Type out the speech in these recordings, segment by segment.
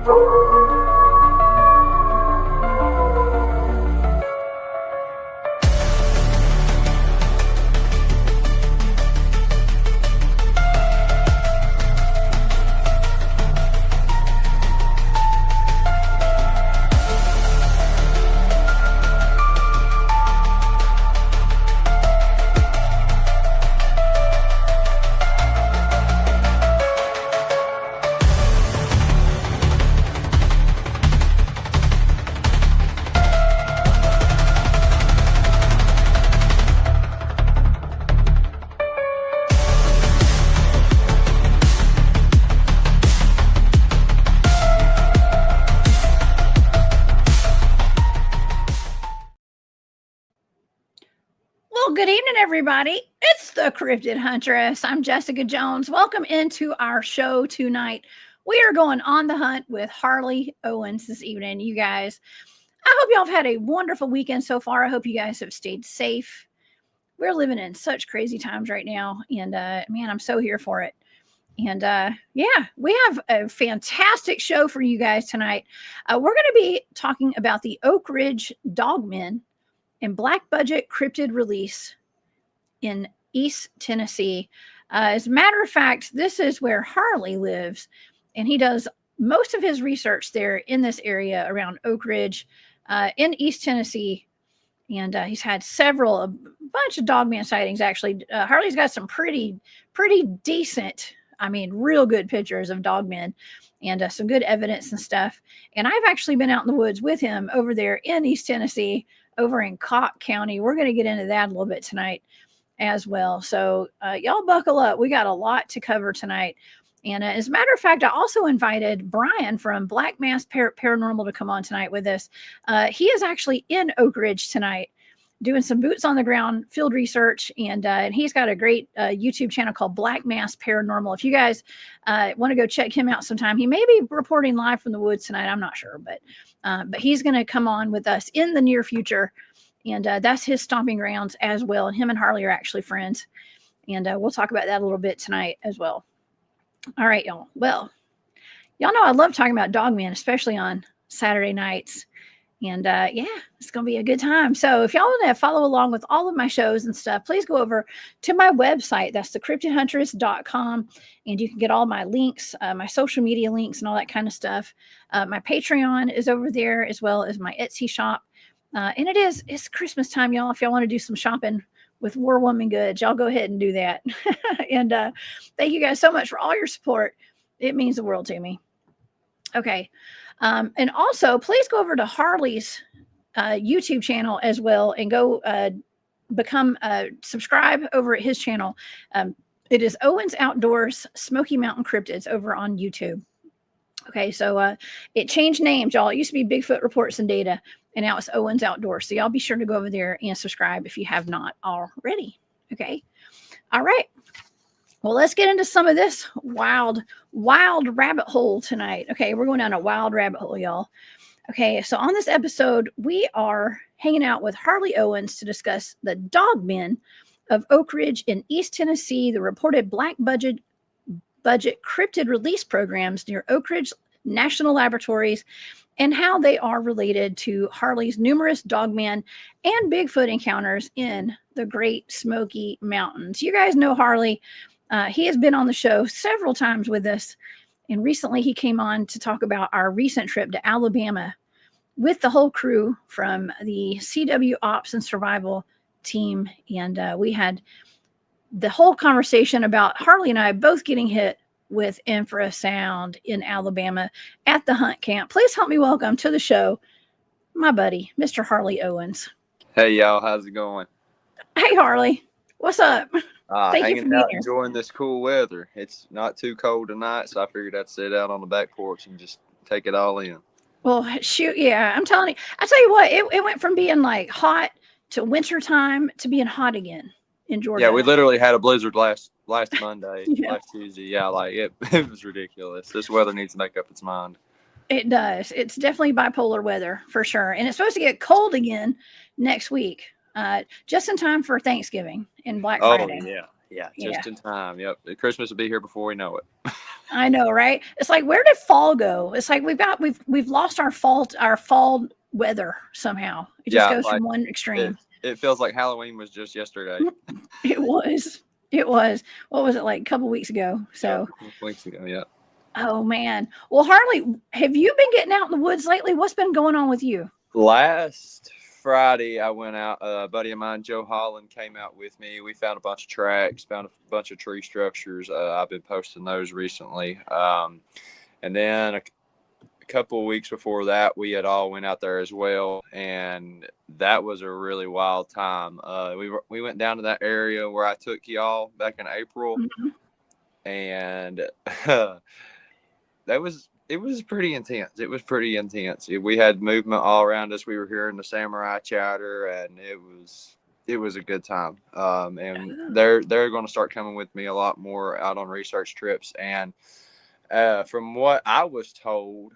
Good evening, everybody. It's the Cryptid Huntress. I'm Jessica Jones. Welcome into our show tonight. We are going on the hunt with Harley Owens this evening, you guys. I hope y'all have had a wonderful weekend so far. I hope you guys have stayed safe. We're living in such crazy times right now, and man, I'm so here for it. And yeah, we have a fantastic show for you guys tonight. We're going to be talking about the Oak Ridge Dogmen and Black Budget Cryptid release in East Tennessee. As a matter of fact, this is where Harley lives, and he does most of his research there in this area around Oak Ridge in East Tennessee. And he's had a bunch of Dogman sightings, actually. Harley's got some pretty decent, I mean, real good pictures of Dogmen and some good evidence and stuff. And I've actually been out in the woods with him over there in East Tennessee, over in Cocke County. We're going to get into that a little bit tonight as well. So y'all buckle up. We got a lot to cover tonight. And as a matter of fact, I also invited Brian from Black Mass Paranormal to come on tonight with us. He is actually in Oak Ridge tonight doing some boots on the ground field research. And he's got a great YouTube channel called Black Mass Paranormal. If you guys want to go check him out sometime, he may be reporting live from the woods tonight. I'm not sure, but he's going to come on with us in the near future. And that's his stomping grounds as well. And him and Harley are actually friends. And we'll talk about that a little bit tonight as well. All right, y'all. Well, y'all know I love talking about Dogman, especially on Saturday nights. And yeah, it's going to be a good time. So if y'all want to follow along with all of my shows and stuff, please go over to my website. That's thecryptidhuntress.com. And you can get all my links, my social media links and all that kind of stuff. My Patreon is over there, as well as my Etsy shop. And it's Christmas time, y'all. If y'all want to do some shopping with War Woman goods, y'all go ahead and do that. And thank you guys so much for all your support. It means the world to me. Okay. And also, please go over to Harley's YouTube channel as well and go subscribe over at his channel. It is Owens Outdoors Smoky Mountain Cryptids over on YouTube. Okay, so it changed names, y'all. It used to be Bigfoot Reports and Data, and now it's Owens Outdoors. So y'all be sure to go over there and subscribe if you have not already. Okay. All right. Well, let's get into some of this wild rabbit hole tonight. Okay, we're going down a wild rabbit hole, y'all. Okay, so on this episode, we are hanging out with Harley Owens to discuss the Dogmen of Oak Ridge in East Tennessee, the reported Black Budget Cryptid release programs near Oak Ridge National Laboratories, and how they are related to Harley's numerous Dogman and Bigfoot encounters in the Great Smokey Mountains. You guys know Harley. He has been on the show several times with us, and recently he came on to talk about our recent trip to Alabama with the whole crew from the CW Ops and Survival team, and we had the whole conversation about Harley and I both getting hit with infrasound in Alabama at the hunt camp. Please help me welcome to the show my buddy, Mr. Harley Owens. Hey, y'all. How's it going? Hey, Harley. What's up? Thank you for being here. Enjoying this cool weather. It's not too cold tonight, so I figured I'd sit out on the back porch and just take it all in. Well, shoot, yeah. I tell you what, it went from being like hot to winter time to being hot again in Georgia. Yeah, we literally had a blizzard last Monday, last Tuesday. Yeah, like it was ridiculous. This weather needs to make up its mind. It does. It's definitely bipolar weather for sure. And it's supposed to get cold again next week. Just in time for Thanksgiving and Black Friday. Yeah, just in time. Yep, Christmas will be here before we know it. I know, right? It's like, where did fall go? It's like we've lost our fall weather somehow. It just Yeah, goes like from one extreme. it feels like Halloween was just yesterday. It was. It was. What was it like a couple weeks ago? Yeah, So, a couple weeks ago. Yeah. oh man. Well, Harley, have you been getting out in the woods lately? What's been going on with you? Last Friday, I went out. A buddy of mine, Joe Holland, came out with me. We found a bunch of tracks, found a bunch of tree structures. I've been posting those recently. And then a couple of weeks before that, we had all went out there as well, and that was a really wild time. We went down to that area where I took y'all back in April, Mhm. and it was pretty intense. It was pretty intense. We had movement all around us. We were hearing the samurai chatter, and it was a good time. And Oh, they're going to start coming with me a lot more out on research trips. And from what I was told,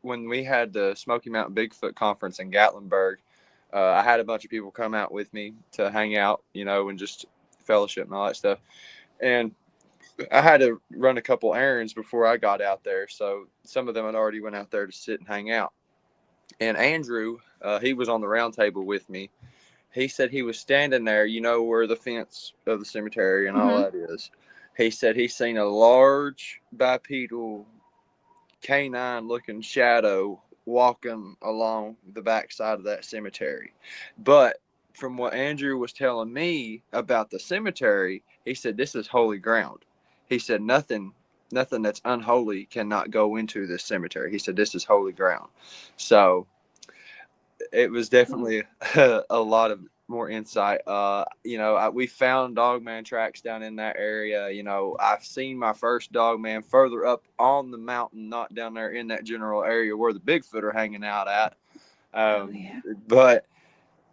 when we had the Smoky Mountain Bigfoot conference in Gatlinburg, I had a bunch of people come out with me to hang out, and just fellowship and all that stuff. And I had to run a couple errands before I got out there, so some of them had already went out there to sit and hang out. And Andrew, he was on the round table with me. He said he was standing there, where the fence of the cemetery and all mhm. that is. He said he's seen a large bipedal canine-looking shadow walking along the backside of that cemetery. But from what Andrew was telling me about the cemetery, he said this is holy ground. He said nothing that's unholy cannot go into this cemetery. He said this is holy ground. So it was definitely a lot of more insight. We found dogman tracks down in that area. I've seen my first dogman further up on the mountain, not down there in that general area where the Bigfoot are hanging out at. Oh yeah. But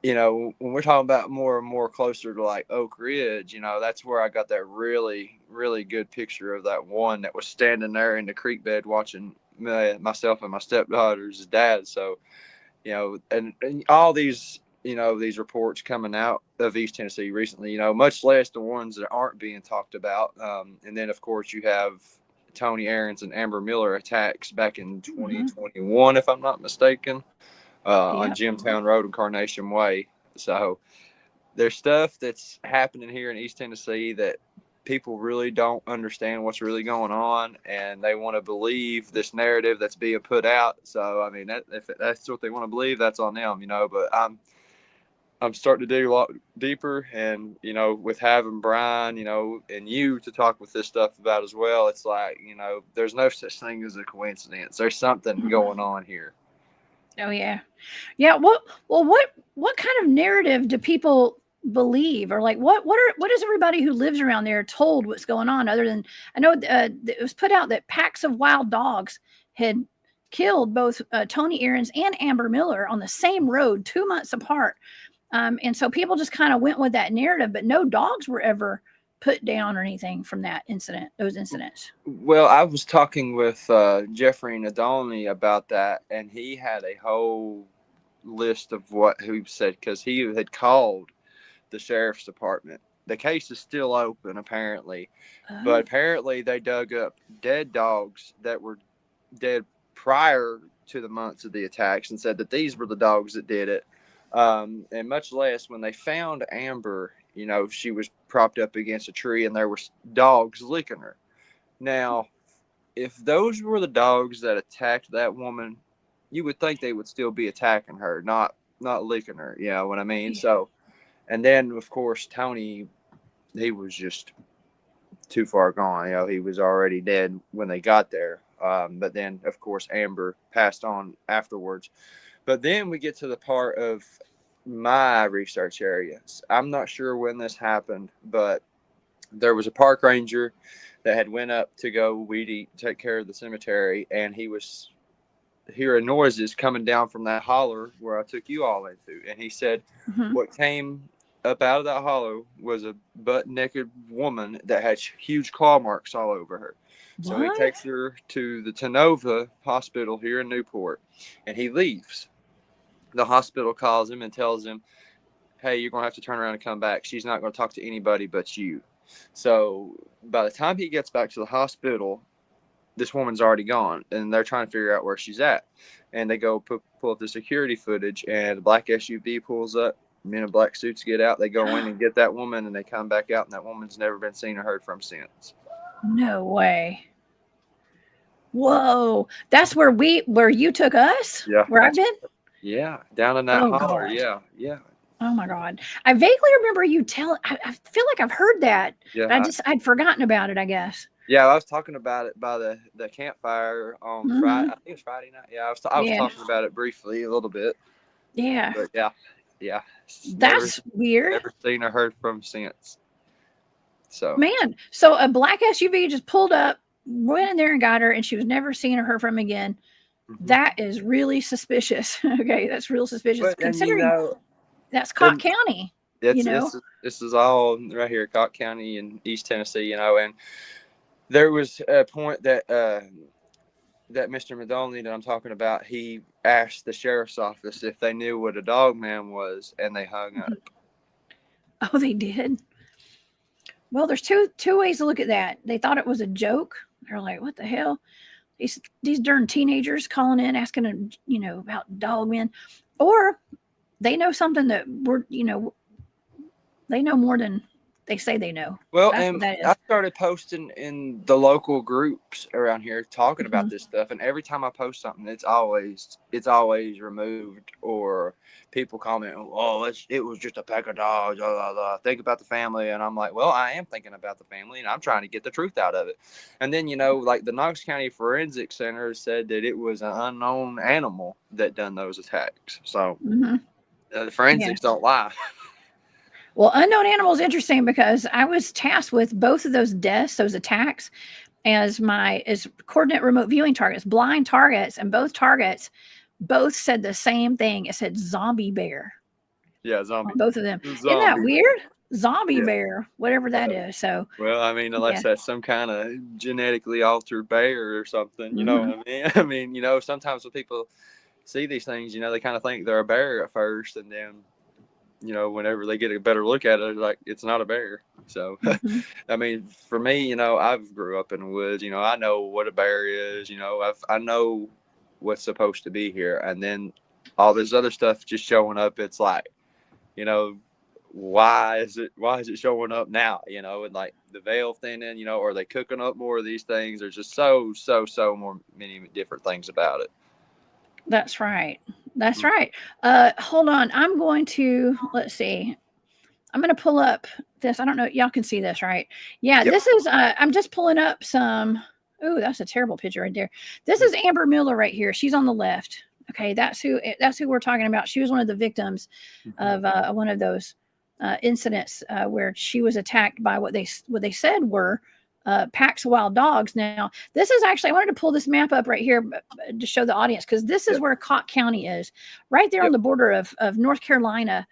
when we're talking about more and more closer to like Oak Ridge, that's where I got that really, really good picture of that one that was standing there in the creek bed watching myself and my stepdaughter's dad. So, and all these, these reports coming out of East Tennessee recently, much less the ones that aren't being talked about. And then, of course, you have Tony Aaron's and Amber Miller attacks back in Mhm. 2021, if I'm not mistaken, on Yep. Jimtown Road and Carnation Way. So there's stuff that's happening here in East Tennessee that people really don't understand what's really going on, and they want to believe this narrative that's being put out. So I mean, if that's what they want to believe, that's on them, But I'm starting to dig a lot deeper, and with having Brian, and you to talk with this stuff about as well, it's like there's no such thing as a coincidence. There's something Mhm. going on here. Oh yeah. Yeah. What kind of narrative do people believe, or like what is everybody who lives around there told what's going on? Other than, I know it was put out that packs of wild dogs had killed both Tony Aaron's and Amber Miller on the same road 2 months apart, and so people just kind of went with that narrative, but no dogs were ever put down or anything from those incidents. Well, I was talking with Jeffrey Nadolny about that, and he had a whole list of what he said because he had called the sheriff's department. The case is still open, apparently, but Oh, apparently they dug up dead dogs that were dead prior to the months of the attacks and said that these were the dogs that did it. And much less when they found Amber, she was propped up against a tree and there were dogs licking her. Now, if those were the dogs that attacked that woman, you would think they would still be attacking her, not licking her. You know what I mean? yeah. So, and then of course Tony, he was just too far gone. He was already dead when they got there. But then of course Amber passed on afterwards. But then we get to the part of my research areas. I'm not sure when this happened, but there was a park ranger that had went up to go weed eat, take care of the cemetery, and he was hearing noises coming down from that holler where I took you all into. And he said Mhm. what came up out of that hollow was a butt naked woman that had huge claw marks all over her. So he What? takes her to the Tenova Hospital here in Newport, and he leaves. The hospital calls him and tells him, hey, you're going to have to turn around and come back. She's not going to talk to anybody but you. So by the time he gets back to the hospital, this woman's already gone, and they're trying to figure out where she's at. And they go pull up the security footage, and a black SUV pulls up. Men in black suits get out. They go in and get that woman, and they come back out, and that woman's never been seen or heard from since. No way. Whoa. That's where you took us? Yeah. Where I've been? Yeah. Down in that holler. God. Yeah. Yeah. Oh my God. I vaguely remember you I feel like I've heard that. Yeah. But I'd forgotten about it, I guess. Yeah, I was talking about it by the campfire on Friday. I think it was Friday night. Yeah, I was talking about it briefly a little bit. Yeah. But yeah. That's weird. Never seen or heard from since. So man, so a black SUV just pulled up, went in there and got her, and she was never seen or heard from again. Mm-hmm. That is really suspicious. Okay, that's real suspicious. But, considering that's Cott County. This is all right here, Cott County in East Tennessee, and there was a point that that Mr. Madolny that I'm talking about, he asked the sheriff's office if they knew what a dogman was, and they hung up. Oh, they did? Well, there's two ways to look at that. They thought it was a joke. They're like, what the hell? These darn teenagers calling in asking, about dogmen. Or they know something that they know more than they say they know. Well, and I started posting in the local groups around here talking about this stuff, and every time I post something, it's always removed, or people comment, "Oh, it was just a pack of dogs." Blah, blah, blah. Think about the family, and I'm like, "Well, I am thinking about the family, and I'm trying to get the truth out of it." And then like the Knox County Forensic Center said that it was an unknown animal that done those attacks. So the forensics don't lie. Well, unknown animal is interesting because I was tasked with both of those deaths, those attacks, as coordinate remote viewing targets, blind targets, and both targets said the same thing. It said zombie bear. Yeah, zombie. Both of them. Isn't that weird? Zombie bear, whatever that is. So. Well, I mean, unless that's some kind of genetically altered bear or something, you know what I mean? I mean, sometimes when people see these things, they kind of think they're a bear at first, and then whenever they get a better look at it, like, it's not a bear. So, I mean, for me, I've grew up in the woods, I know what a bear is, I know what's supposed to be here. And then all this other stuff just showing up, it's like, why is it showing up now? And like the veil thinning, are they cooking up more of these things? There's just so many different things about it. That's right. That's right. Hold on. I'm going to, let's see. I'm going to pull up this. I don't know. Y'all can see this, right? Yeah, This is, I'm just pulling up some. Oh, that's a terrible picture right there. This is Amber Miller right here. She's on the left. Okay. That's who we're talking about. She was one of the victims of one of those incidents where she was attacked by what they said were packs of wild dogs. Now, this is actually, I wanted to pull this map up right here to show the audience, because this is where Cott County is, right there on the border of North Carolina,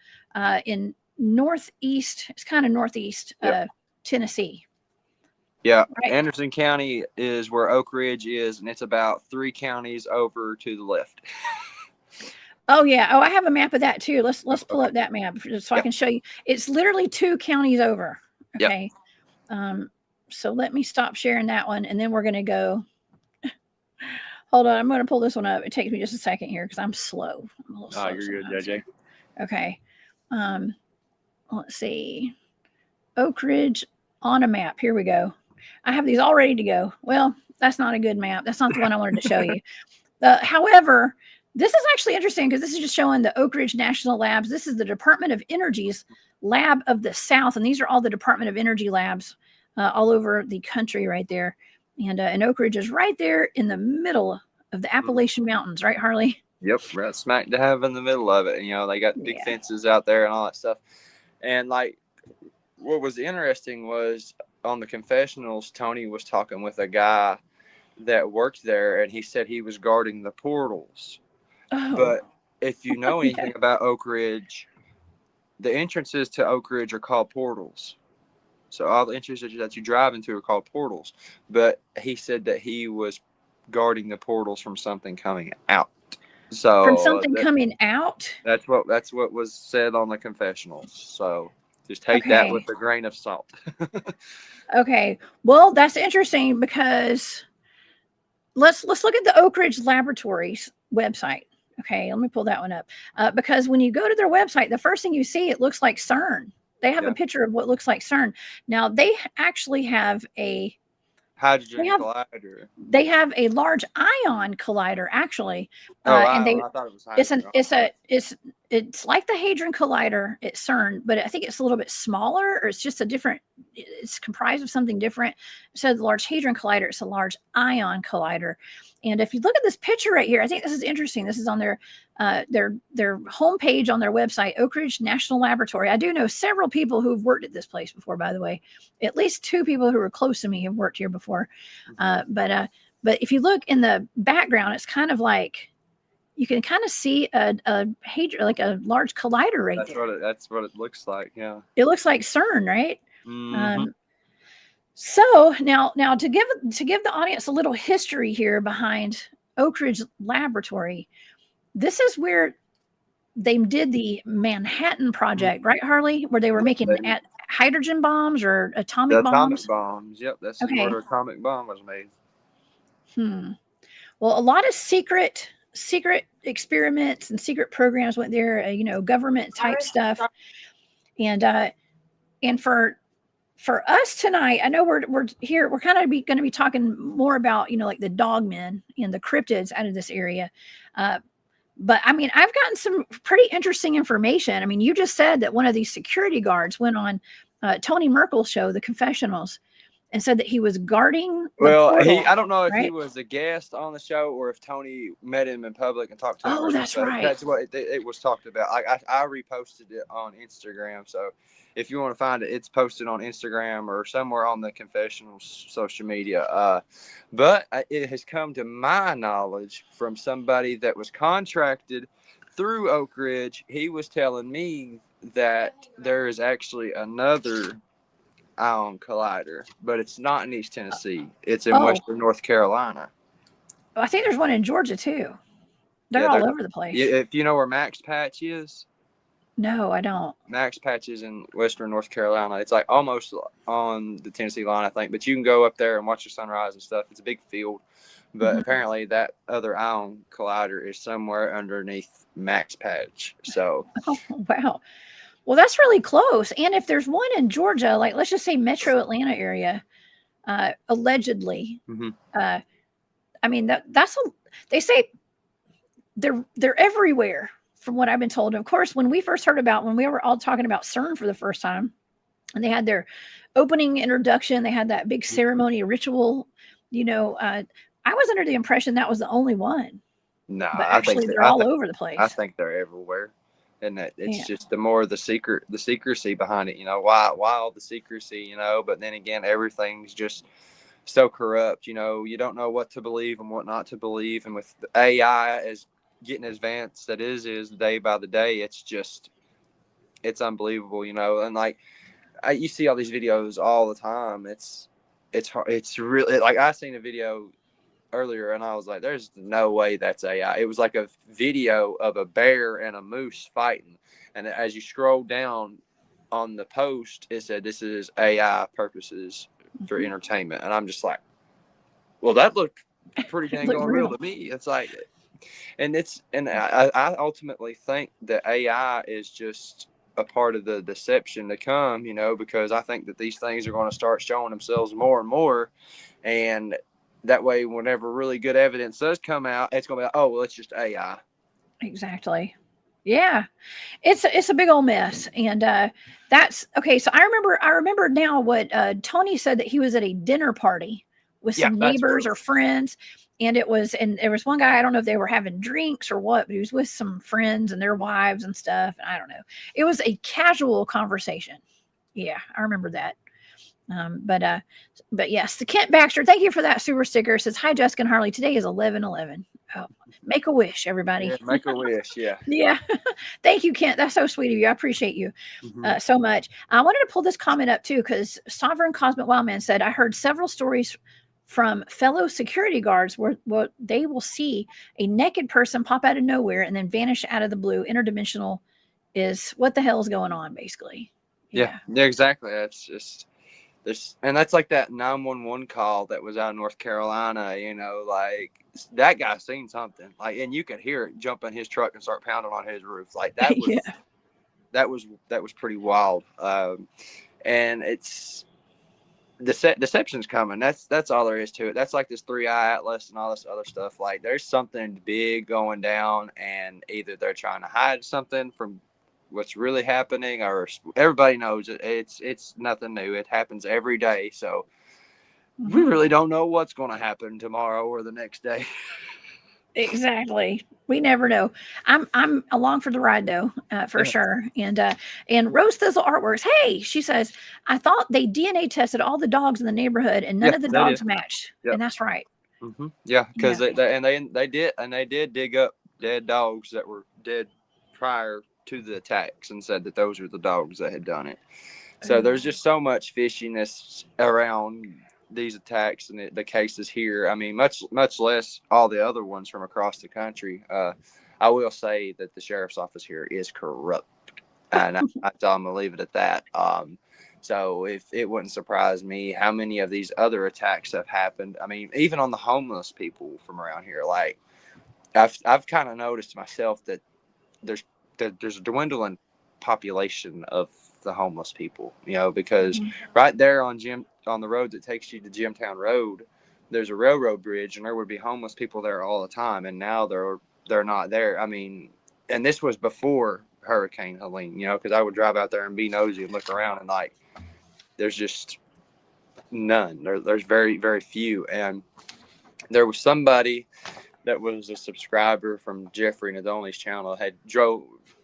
in northeast, it's kind of northeast Tennessee. Yeah, right. Anderson County is where Oak Ridge is, and it's about 3 counties over to the left. Oh yeah. Oh, I have a map of that too. Let's pull up that map so I can show you. It's literally 2 counties over. Okay. So let me stop sharing that one, and then we're going to go. Hold on. I'm going to pull this one up. It takes me just a second here because I'm slow. Oh, you're good, JJ. Okay. Let's see. Oak Ridge on a map. Here we go. I have these all ready to go. Well, that's not a good map. That's not the one I wanted to show you. However, this is actually interesting because this is just showing the Oak Ridge National Labs. This is the Department of Energy's Lab of the South, and these are all the Department of Energy labs all over the country right there. And Oak Ridge is right there in the middle of the Appalachian Mountains, right, Harley? Yep, right smack dab in the middle of it. They got big fences out there and all that stuff. And like, what was interesting was on the confessionals, Tony was talking with a guy that worked there, and he said he was guarding the portals. Oh. But if you know anything about Oak Ridge, the entrances to Oak Ridge are called portals. So all the entrances that you drive into are called portals. But he said that he was guarding the portals from something coming out. So from something coming out? That's what was said on the confessionals. So Just take that with a grain of salt. Okay. Well, that's interesting because let's look at the Oak Ridge Laboratories website. Okay, let me pull that one up. Because when you go to their website, the first thing you see, it looks like CERN. They have a picture of what looks like CERN. Now they actually have a hydrogen collider. They have a large ion collider actually. And I thought it was hydrogen. It's like the Hadron Collider at CERN, but I think it's a little bit smaller, or it's just it's comprised of something different. So the Large Hadron Collider, it's a large ion collider. And if you look at this picture right here, I think this is interesting. This is on their homepage on their website, Oak Ridge National Laboratory. I do know several people who've worked at this place before, by the way. At least 2 people who are close to me have worked here before. But if you look in the background, it's kind of like, you can kind of see a large collider right there. That's what it looks like. Yeah. It looks like CERN, right? Mm-hmm. So now to give the audience a little history here behind Oak Ridge Laboratory, this is where they did the Manhattan Project, right, Harley? Where they were making hydrogen bombs or atomic bombs. Atomic bombs. Yep, that's where the atomic bomb was made. Well, a lot of secret experiments and secret programs went there, government type stuff. And for us tonight, I know we're here, we're kind of going to be talking more about, like the Dogmen and the Cryptids out of this area. But I mean, I've gotten some pretty interesting information. I mean, you just said that one of these security guards went on Tony Merkel's show, The Confessionals, and said that he was guarding. I don't know if he was a guest on the show or if Tony met him in public and talked to him. Oh, that's right. That's what it was talked about. I reposted it on Instagram. So if you want to find it, it's posted on Instagram or somewhere on the Confessionals social media. But it has come to my knowledge from somebody that was contracted through Oak Ridge. He was telling me that there is actually another ion collider, but it's not in East Tennessee. It's in Western North Carolina. Well, I think there's one in Georgia too. They're all over the place. If you know where Max Patch is. No, I don't. Max Patch is in Western North Carolina. It's like almost on the Tennessee line, I think. But you can go up there and watch the sunrise and stuff. It's a big field. But apparently that other ion collider is somewhere underneath Max Patch. So. Oh, wow. Well, that's really close. And if there's one in Georgia, like let's just say Metro Atlanta area, allegedly, I mean they say they're everywhere from what I've been told. Of course, when we were all talking about CERN for the first time, and they had their opening introduction, they had that big ceremony ritual. I was under the impression that was the only one. No, but actually they're all over the place. I think they're everywhere. And that it's just the more the secrecy behind it, why all the secrecy, but then again, everything's just so corrupt, you don't know what to believe and what not to believe. And with the AI as getting as advanced that is day by the day, it's unbelievable, and like you see all these videos all the time. It's really like I seen a video earlier and I was like, there's no way that's AI. It was like a video of a bear and a moose fighting, and as you scroll down on the post, it said this is AI purposes for entertainment. And I'm just like, well, that looked pretty dang real to me. It's like, and I ultimately think that AI is just a part of the deception to come, because I think that these things are going to start showing themselves more and more, and that way, whenever really good evidence does come out, it's going to be like, oh, well, it's just AI. Exactly. Yeah. It's a big old mess. And that's okay. So I remember now what Tony said, that he was at a dinner party with some neighbors or friends. And there was one guy, I don't know if they were having drinks or what, but he was with some friends and their wives and stuff. I don't know. It was a casual conversation. Yeah, I remember that. But yes, the Kent Baxter, thank you for that super sticker. Says, hi, Jessica and Harley. Today is 11/11. Oh, make a wish, everybody. Yeah, make a wish. Yeah. Yeah. Thank you, Kent. That's so sweet of you. I appreciate you so much. I wanted to pull this comment up too, because Sovereign Cosmic Wildman said, I heard several stories from fellow security guards where they will see a naked person pop out of nowhere and then vanish out of the blue. Interdimensional is what the hell is going on, basically. Yeah. Yeah, exactly. That's just this, and that's like that 911 call that was out in North Carolina. Like that guy seen something, like, and you could hear it jump in his truck and start pounding on his roof. Like that was Yeah. that was pretty wild. And it's deception's coming. That's all there is to it. That's like this 3-eye atlas and all this other stuff. Like there's something big going down, and either they're trying to hide something from what's really happening, or everybody knows it. It's nothing new. It happens every day. So we Mhm. really don't know what's going to happen tomorrow or the next day. Exactly. We never know. I'm along for the ride though, for Yeah. sure. And Rose Thistle Artworks. Hey, she says, I thought they DNA tested all the dogs in the neighborhood and none Yeah, of the they did. dogs matched. Yep. And that's right. Yeah, because Yeah. they did dig up dead dogs that were dead prior to the attacks and said that those were the dogs that had done it. So there's just so much fishiness around these attacks and the cases here. I mean, much less all the other ones from across the country. I will say that the sheriff's office here is corrupt, and I'm gonna leave it at that. So if it wouldn't surprise me how many of these other attacks have happened. I mean, even on the homeless people from around here. Like I've kind of noticed myself that there's there's a dwindling population of the homeless people, because Mhm. right there on the road that takes you to Jimtown Road, there's a railroad bridge, and there would be homeless people there all the time, and now they're not there. I mean, and this was before Hurricane Helene, because I would drive out there and be nosy and look around, and like there's just none. There's very very few, and there was somebody that was a subscriber from Jeffrey Nadolny's channel had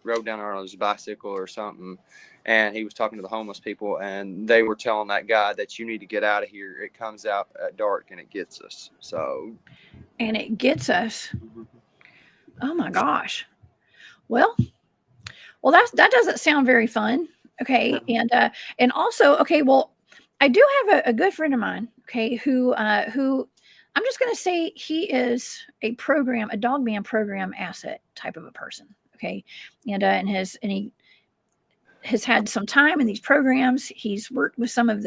rode down on his bicycle or something, and he was talking to the homeless people, and they were telling that guy that you need to get out of here. It comes out at dark and it gets us. So, And it gets us. Oh my gosh. Well, that doesn't sound very fun. Okay. And also, okay, well, I do have a good friend of mine, okay, who I'm just gonna say he is a dogman program asset type of a person. Okay. And he has had some time in these programs. He's worked with some of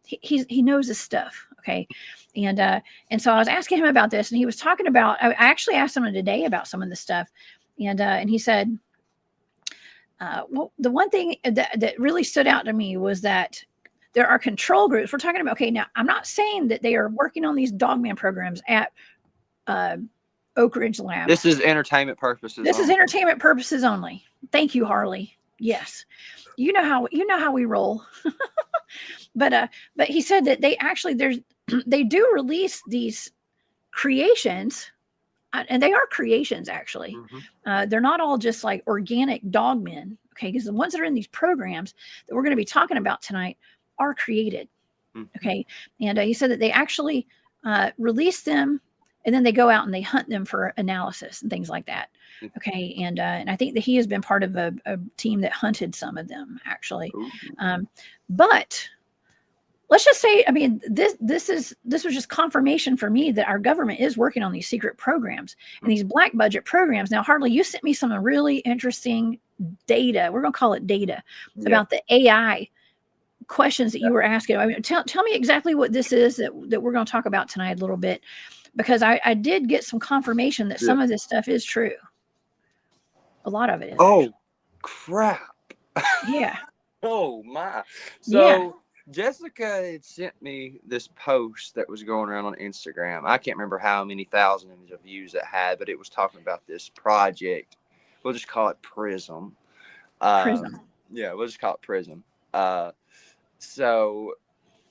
he knows his stuff. Okay. And so I was asking him about this, and he was talking about, I actually asked him today about some of the stuff. And he said, well, the one thing that really stood out to me was that there are control groups. We're talking about, okay, now I'm not saying that they are working on these dogman programs at Oak Ridge Labs. this is entertainment purposes. This is entertainment purposes only. Thank you, Harley. Yes, you know how we roll. But he said that they actually they do release these creations, and they are creations actually. They're not all just like organic dogmen, okay? Because the ones that are in these programs that we're going to be talking about tonight are created, okay? And he said that they actually release them, and then they go out and they hunt them for analysis and things like that, okay? And I think that he has been part of a team that hunted some of them actually, but let's just say, I mean, this was just confirmation for me that our government is working on these secret programs and these black budget programs. Now, Harley, you sent me some really interesting data. We're going to call it data about the AI questions that you were asking. I mean, tell me exactly what this is that we're going to talk about tonight a little bit, because I did get some confirmation that some of this stuff is true. A lot of it is. Oh, crap. Yeah. Oh, my. Yeah. So Jessica had sent me this post that was going around on Instagram. I can't remember how many thousands of views it had, but it was talking about this project. We'll just call it Prism. Prism. Yeah, we'll just call it Prism. So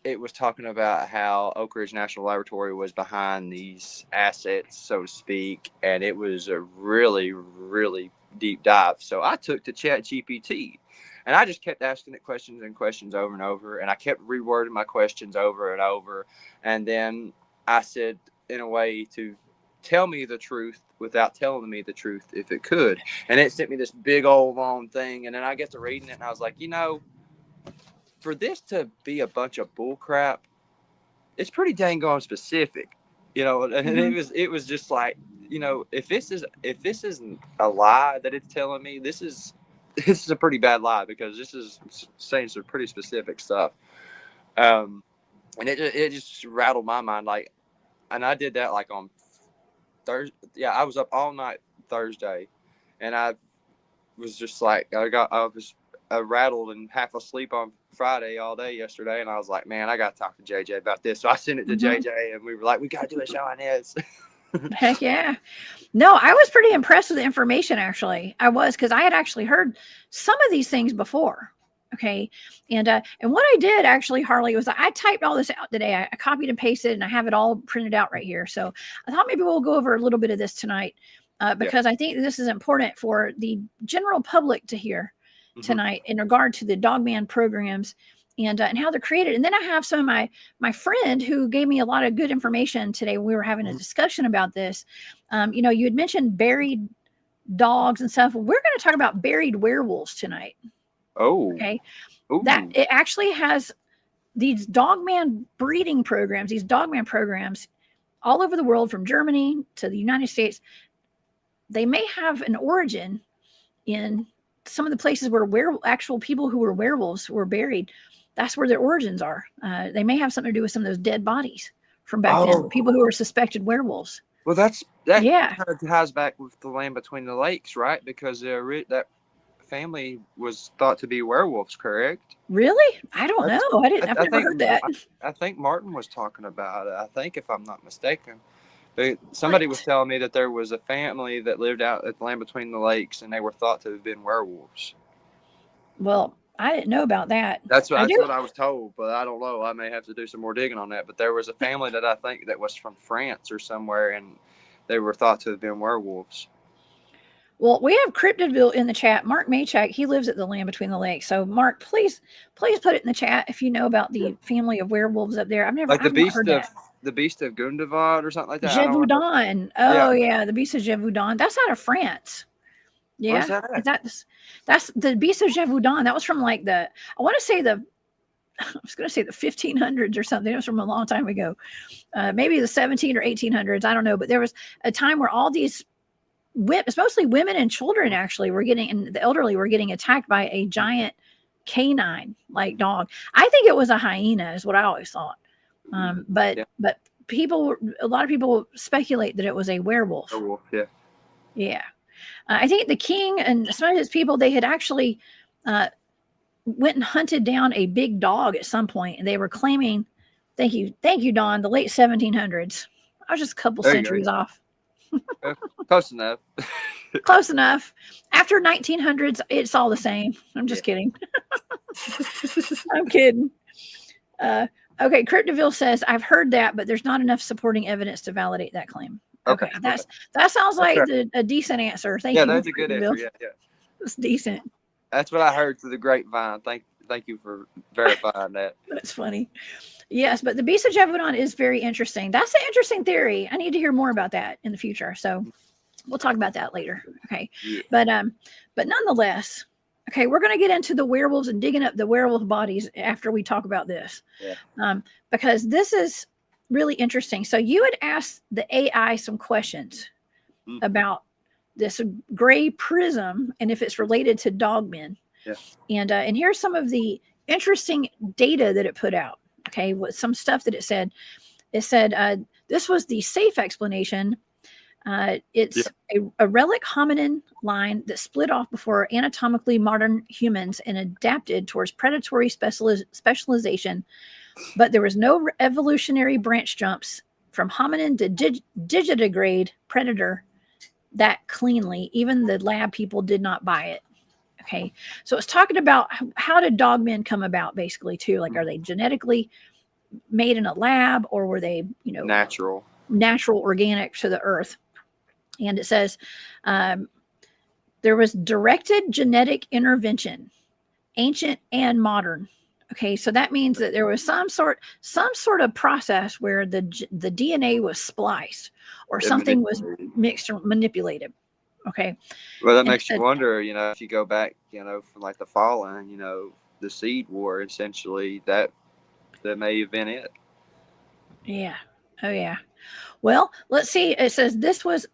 it was talking about how Oak Ridge National Laboratory was behind these assets, so to speak, and it was a really, really deep dive. So I took to ChatGPT, and I just kept asking it questions and questions over and over, and I kept rewording my questions over and over, and then I said, in a way, to tell me the truth without telling me the truth if it could, and it sent me this big old long thing, and then I get to reading it, and I was like, for this to be a bunch of bull crap, it's pretty dang on specific, and it was just like, if this isn't a lie that it's telling me, this is this is a pretty bad lie because this is saying some pretty specific stuff. And it just rattled my mind. Like, and I did that like on Thursday. Yeah, I was up all night Thursday, and I was just like, I was rattled and half asleep on Friday all day yesterday, and I was like, man, I got to talk to JJ about this. So I sent it to JJ, and we were like, we got to do a show on this. Heck yeah. No, I was pretty impressed with the information, actually. I was, because I had actually heard some of these things before. Okay. And what I did actually, Harley, was I typed all this out today. I copied and pasted, and I have it all printed out right here. So I thought maybe we'll go over a little bit of this tonight, because I think this is important for the general public to hear tonight in regard to the Dogman programs and how they're created. And then I have some of my friend who gave me a lot of good information today when we were having a discussion about this. You know, you had mentioned buried dogs and stuff. We're going to talk about buried werewolves tonight. Oh, okay. Ooh. That it actually has these Dogman breeding programs, these Dogman programs all over the world, from Germany to the United States. They may have an origin in some of the places where actual people who were werewolves were buried. That's where their origins are. They may have something to do with some of those dead bodies from back then. People who were suspected werewolves. Well, that kind of ties back with the Land Between the Lakes, right? Because that family was thought to be werewolves, correct? Really? I don't know. I've never heard that. I think Martin was talking about it. I think, if I'm not mistaken. Somebody was telling me that there was a family that lived out at the Land Between the Lakes, and they were thought to have been werewolves. Well, I didn't know about that. That's what I was told, but I don't know. I may have to do some more digging on that. But there was a family that I think that was from France or somewhere, and they were thought to have been werewolves. Well, we have Cryptidville in the chat. Mark Maychak, he lives at the Land Between the Lakes. So, Mark, please put it in the chat if you know about the family of werewolves up there. I've never heard that. The Beast of Gundavad or something like that. Gévaudan. Oh, yeah, the Beast of Gévaudan. That's out of France. Yeah, where's that at? That's the Beast of Gévaudan. That was from like I was going to say the 1500s or something. It was from a long time ago, maybe the 17 or 1800s. I don't know, but there was a time where all these mostly women and children actually and the elderly were getting attacked by a giant canine like dog. I think it was a hyena, is what I always thought. But a lot of people speculate that it was a werewolf. Werewolf, yeah. I think the king and some of his people, they had actually went and hunted down a big dog at some point, and they were claiming, thank you, Don, the late 1700s. I was just a couple centuries off. Close enough. Close enough. After 1900s, it's all the same. I'm just kidding. I'm kidding. Okay, Cryptidville says, I've heard that, but there's not enough supporting evidence to validate that claim. Okay. That sounds like a decent answer. Thank you. Yeah, that's a good answer. Yeah. It's decent. That's what I heard through the grapevine. Thank you for verifying that. That's funny. Yes, but the Beast of Gévaudan is very interesting. That's an interesting theory. I need to hear more about that in the future. So we'll talk about that later. Okay. Yeah. But nonetheless, okay, we're going to get into the werewolves and digging up the werewolf bodies after we talk about this. Yeah. Because this is really interesting. So you had asked the AI some questions about this gray prism and if it's related to dogmen. Yeah. And here's some of the interesting data that it put out. Okay, with some stuff that it said. It said this was the safe explanation. It's a relic hominin line that split off before anatomically modern humans and adapted towards predatory specialization, but there was no evolutionary branch jumps from hominin to digitigrade predator that cleanly. Even the lab people did not buy it. Okay, so it's talking about how did dogmen come about, basically, too. Like, are they genetically made in a lab, or were they, natural, organic to the earth? And it says there was directed genetic intervention, ancient and modern. Okay, so that means that there was some sort of process where the DNA was spliced or something was mixed or manipulated. Okay. Well, that makes you wonder, if you go back, from like the Fallen, the Seed War, essentially, that may have been it. Yeah. Oh, yeah. Well, let's see. It says this was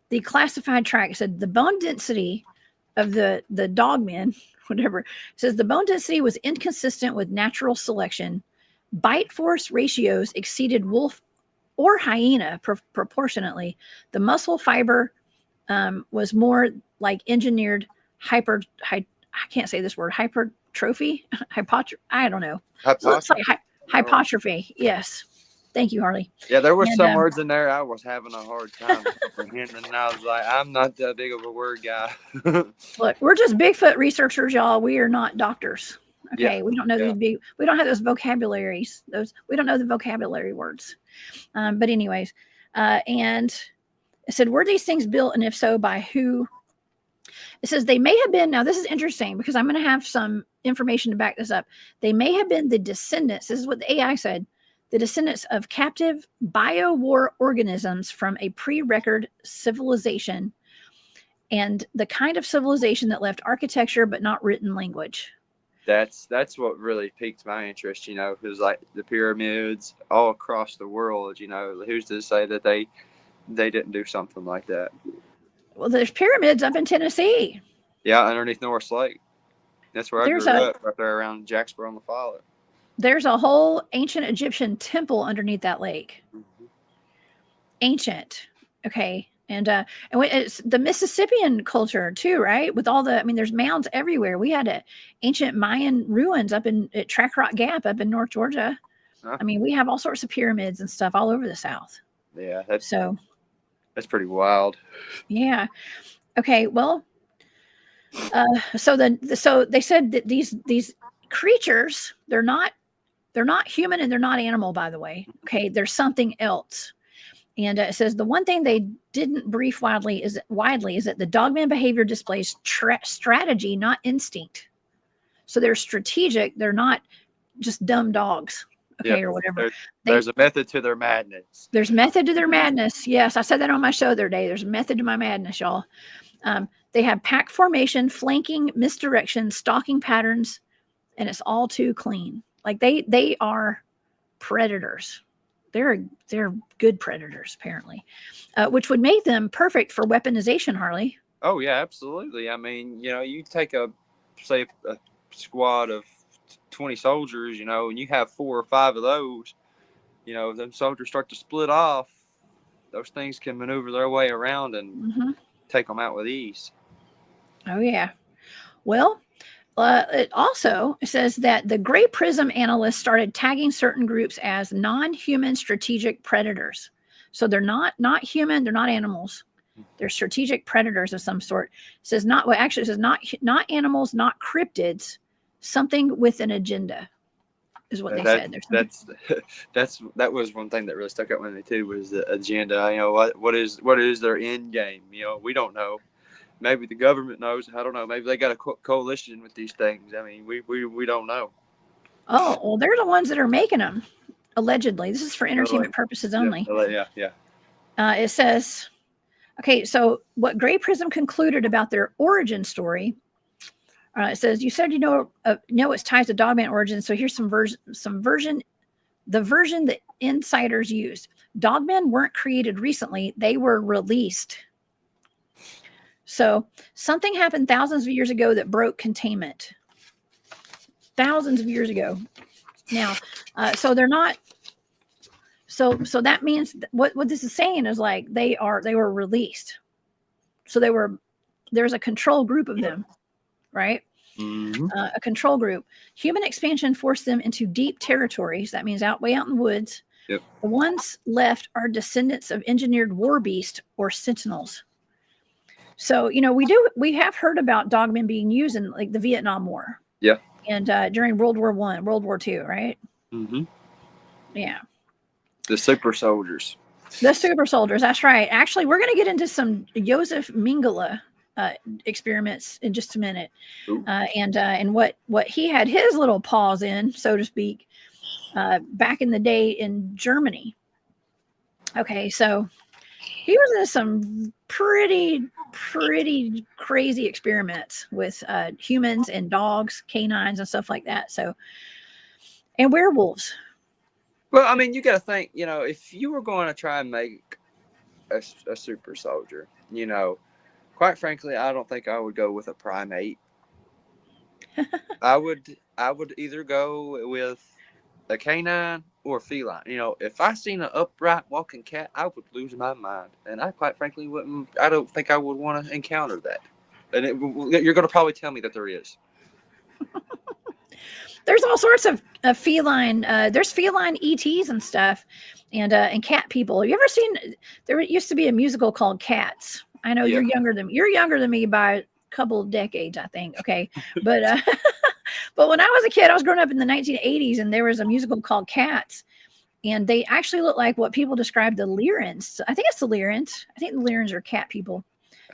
the classified track. It said the bone density the Dogmen, whatever, it says the bone density was inconsistent with natural selection. Bite force ratios exceeded wolf or hyena proportionately. The muscle fiber was more like engineered I can't say this word, hypertrophy, I don't know. Looks like hypertrophy. Yes. Thank you, Harley. Yeah, there was some words in there I was having a hard time comprehending, and I was like, I'm not that big of a word guy. Look, we're just Bigfoot researchers, y'all. We are not doctors. Okay, Yeah. we don't know we don't have those vocabularies. We don't know the vocabulary words. But anyways, and it said, were these things built, and if so, by who? It says they may have been. Now, this is interesting because I'm going to have some information to back this up. They may have been the descendants. This is what the AI said. The descendants of captive bio-war organisms from a pre-record civilization, and the kind of civilization that left architecture but not written language. That's what really piqued my interest, because like the pyramids all across the world, who's to say that they didn't do something like that? Well, there's pyramids up in Tennessee. Yeah, underneath North Lake. That's where I grew up, right there around Jacksboro on the Follett. There's a whole ancient Egyptian temple underneath that lake. Mm-hmm. Ancient. Okay. And it's the Mississippian culture too, right? With all there's mounds everywhere. We had ancient Mayan ruins up at Track Rock Gap up in North Georgia. Huh? We have all sorts of pyramids and stuff all over the South. Yeah. That's pretty wild. Yeah. Okay. Well, so they said that these creatures, they're not human and they're not animal, by the way. Okay. There's something else. And it says the one thing they didn't brief widely is that the Dogman behavior displays strategy, not instinct. So they're strategic. They're not just dumb dogs. Okay, or whatever. There's a method to their madness. There's method to their madness. Yes, I said that on my show the other day. There's a method to my madness, y'all. They have pack formation, flanking, misdirection, stalking patterns, and it's all too clean. Like they are predators. They're good predators, apparently, which would make them perfect for weaponization, Harley. Oh, yeah, absolutely. You take a squad of 20 soldiers, and you have 4 or 5 of those, them soldiers start to split off. Those things can maneuver their way around and take them out with ease. Oh, yeah. Well, it also says that the Gray Prism analysts started tagging certain groups as non-human strategic predators. So they're not human, they're not animals. They're strategic predators of some sort. It says it says not animals, not cryptids, something with an agenda is what they said. That was one thing that really stuck out with me too, was the agenda. What is their end game? We don't know. Maybe the government knows. I don't know. Maybe they got a coalition with these things. We don't know. Oh, well, they're the ones that are making them, allegedly. This is for entertainment purposes only. Yeah. It says, okay, so what Gray Prism concluded about their origin story, it says, you said know its ties to Dogman origins, so here's the version that insiders used. Dogmen weren't created recently. They were released. So something happened thousands of years ago that broke containment. Thousands of years ago. Now, so they're not. So that means what this is saying is like they were released. So there's a control group of them, right? Mm-hmm. A control group. Human expansion forced them into deep territories. That means way out in the woods. Yep. The ones left are descendants of engineered war beasts or sentinels. So, we have heard about dogmen being used in like the Vietnam War. Yeah. And during World War I, World War II, right? Mm-hmm. Yeah. The super soldiers. The super soldiers. That's right. Actually, we're going to get into some Joseph Mengele experiments in just a minute. And what he had his little paws in, so to speak, back in the day in Germany. Okay, so he was in some pretty crazy experiments with humans and dogs, canines, and stuff like that. So, and werewolves. Well, you got to think, if you were going to try and make a super soldier, Quite frankly, I don't think I would go with a primate. I would either go with a canine or a feline. You know, if I seen an upright walking cat, I would lose my mind, and I quite frankly wouldn't. I don't think I would want to encounter that. And you're going to probably tell me that there is. There's all sorts of feline. There's feline ETs and stuff, and cat people. Have you ever seen? There used to be a musical called Cats. I know Yeah. you're younger than me by a couple of decades, I think. Okay, but but when I was a kid, I was growing up in the 1980s, and there was a musical called Cats, and they actually look like what people describe the Lyrans. I think it's the Lyrans. I think the Lyrans are cat people.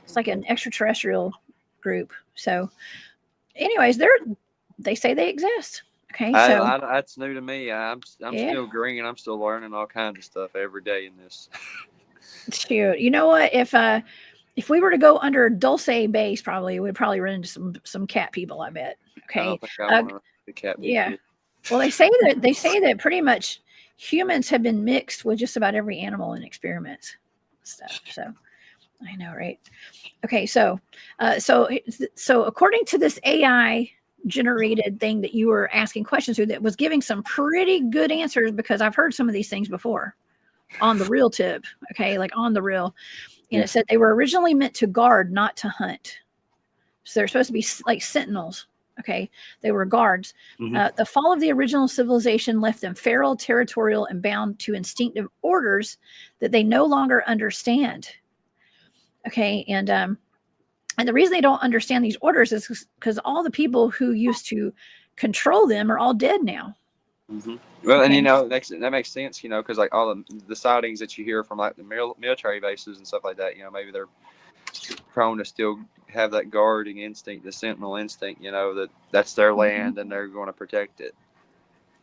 It's like an extraterrestrial group. So, anyways, they say they exist. Okay, so That's new to me. I'm yeah. still green. I'm still learning all kinds of stuff every day in this. Shoot, you know what? If we were to go under Dulce base, we'd probably run into some cat people. I bet. I Okay. don't think I want the cat. Yeah. Well, they say that pretty much humans have been mixed with just about every animal in experiments stuff. So I know, right? Okay, so according to this AI generated thing that you were asking questions to, that was giving some pretty good answers, because I've heard some of these things before on the real tip. Okay, like on the real. And it said they were originally meant to guard, not to hunt. So they're supposed to be like sentinels. Okay, they were guards. Mm-hmm. The fall of the original civilization left them feral, territorial, and bound to instinctive orders that they no longer understand. Okay, and the reason they don't understand these orders is because all the people who used to control them are all dead now. Mm-hmm. Well, Okay. and you know that makes sense, you know, because like all the sightings that you hear from like the military bases and stuff like that, you know, maybe they're prone to still have that guarding instinct, the sentinel instinct, you know, that's their land and they're going to protect it.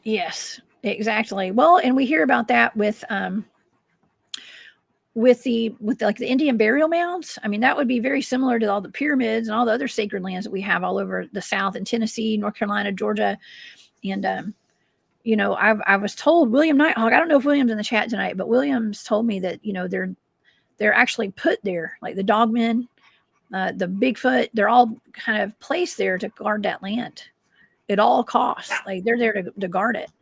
Yes, exactly. Well, and we hear about that with the like the Indian burial mounds. I mean, that would be very similar to all the pyramids and all the other sacred lands that we have all over the South, in Tennessee, North Carolina, Georgia, and you know, I was told William Nighthawk. I don't know if William's in the chat tonight, but Williams told me that, you know, they're actually put there, like the Dogmen, the Bigfoot. They're all kind of placed there to guard that land at all costs. Like they're there to guard it.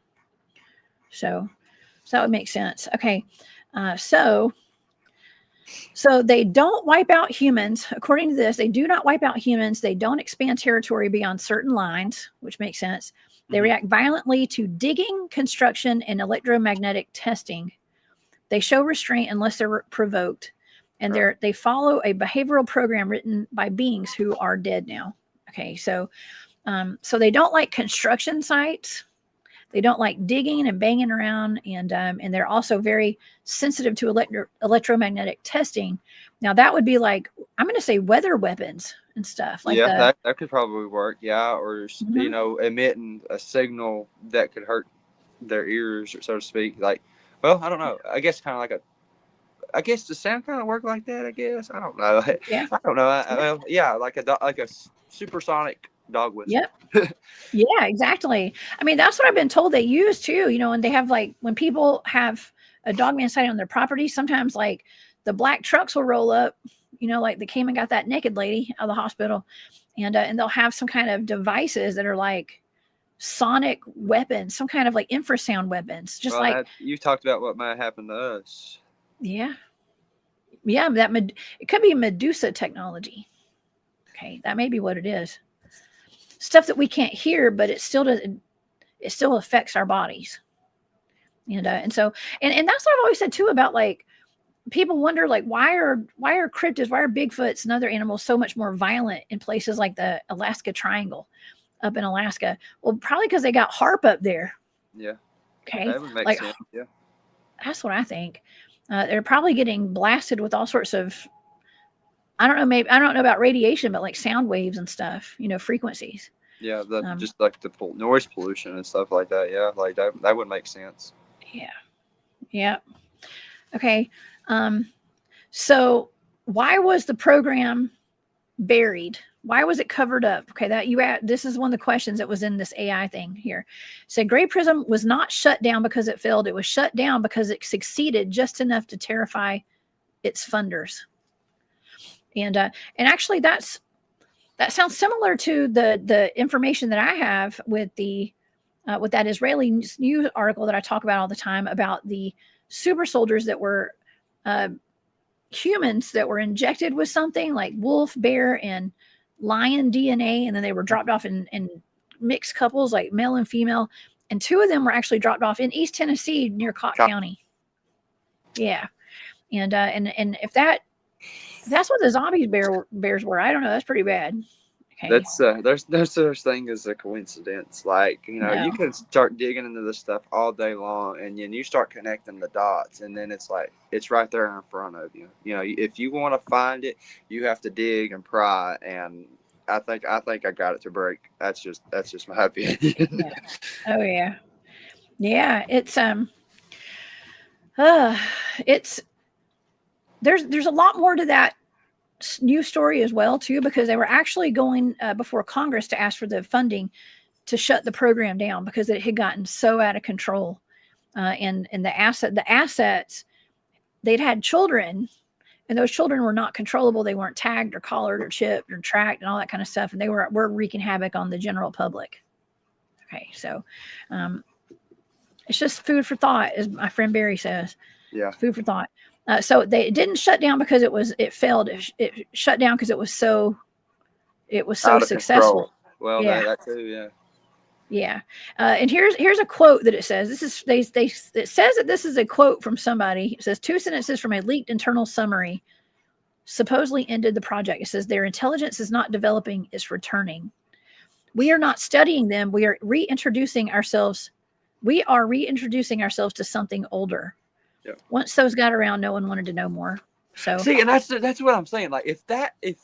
So that would make sense. Okay, so they don't wipe out humans. According to this, they do not wipe out humans. They don't expand territory beyond certain lines, which makes sense. They react violently to digging, construction, and electromagnetic testing. They show restraint unless they're provoked. And they follow a behavioral program written by beings who are dead now. Okay, so they don't like construction sites. They don't like digging and banging around, and they're also very sensitive to electromagnetic testing. Now that would be like, I'm going to say weather weapons and stuff. Like that could probably work. Yeah, or you know, emitting a signal that could hurt their ears, so to speak. Like, well, I don't know. I guess kind of like I guess the sound kind of work like that. I guess I don't know. Yeah, I don't know. Like a supersonic dog whistle. Yep. Yeah, exactly. I mean, that's what I've been told they use too, you know, and they have, like, when people have a dogman sighting on their property, sometimes like the black trucks will roll up, you know, like they came and got that naked lady out of the hospital, and they'll have some kind of devices that are like sonic weapons, some kind of like infrasound weapons, just like you talked about what might happen to us. Yeah, it could be Medusa technology. Okay, that may be what it is. Stuff that we can't hear, but it still affects our bodies. And so that's what I've always said too, about like, people wonder, like, why are cryptids, why are Bigfoots and other animals so much more violent in places like the Alaska Triangle up in Alaska? Well, probably because they got HAARP up there. Yeah. Okay. That would make sense. Yeah. That's what I think. They're probably getting blasted with all sorts of, I don't know about radiation, but like sound waves and stuff, you know, frequencies. Yeah, just like the noise pollution and stuff like that. Yeah, like that would make sense. Yeah. Yeah. Okay. So why was the program buried? Why was it covered up? Okay, this is one of the questions that was in this AI thing here. It said Gray Prism was not shut down because it failed. It was shut down because it succeeded just enough to terrify its funders. And actually that sounds similar to the information that I have with that Israeli news article that I talk about all the time about the super soldiers that were humans that were injected with something like wolf, bear, and lion DNA, and then they were dropped off in mixed couples, like male and female, and 2 of them were actually dropped off in East Tennessee near Cott County. Yeah, and if that's what the zombie bears were, I don't know. That's pretty bad. Okay. That's there's no such thing as a coincidence. Like, you know, you can start digging into this stuff all day long, and then you start connecting the dots, and then it's like it's right there in front of you. You know, if you want to find it, you have to dig and pry. And I think I got it to break. That's just my opinion. Yeah. Oh yeah, yeah. It's there's a lot more to that news story as well too, because they were actually going before Congress to ask for the funding to shut the program down because it had gotten so out of control, and the assets, they'd had children, and those children were not controllable. They weren't tagged or collared or chipped or tracked and all that kind of stuff, and they were wreaking havoc on the general public. Okay, so it's just food for thought, as my friend Barry says. Yeah, food for thought. So they didn't shut down because it failed. It shut down because it was so successful. Control. Well, yeah. that too, yeah. Yeah. And here's a quote that it says. It says that this is a quote from somebody. It says 2 sentences from a leaked internal summary supposedly ended the project. It says their intelligence is not developing, it's returning. We are not studying them. We are reintroducing ourselves to something older. Yep. Once those got around, no one wanted to know more. So see, and that's what I'm saying. Like if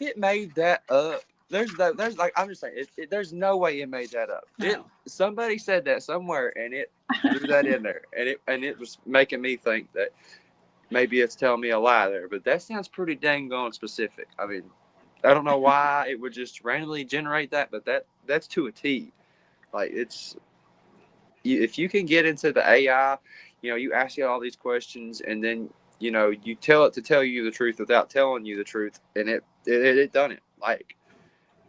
it made that up, there's like I'm just saying, there's no way it made that up. No. Somebody said that somewhere, and it threw that in there, and it was making me think that maybe it's telling me a lie there. But that sounds pretty dang on specific. I mean, I don't know why it would just randomly generate that, but that's to a T. Like if you can get into the AI. You know, you ask it all these questions, and then, you know, you tell it to tell you the truth without telling you the truth, and it done it. Like,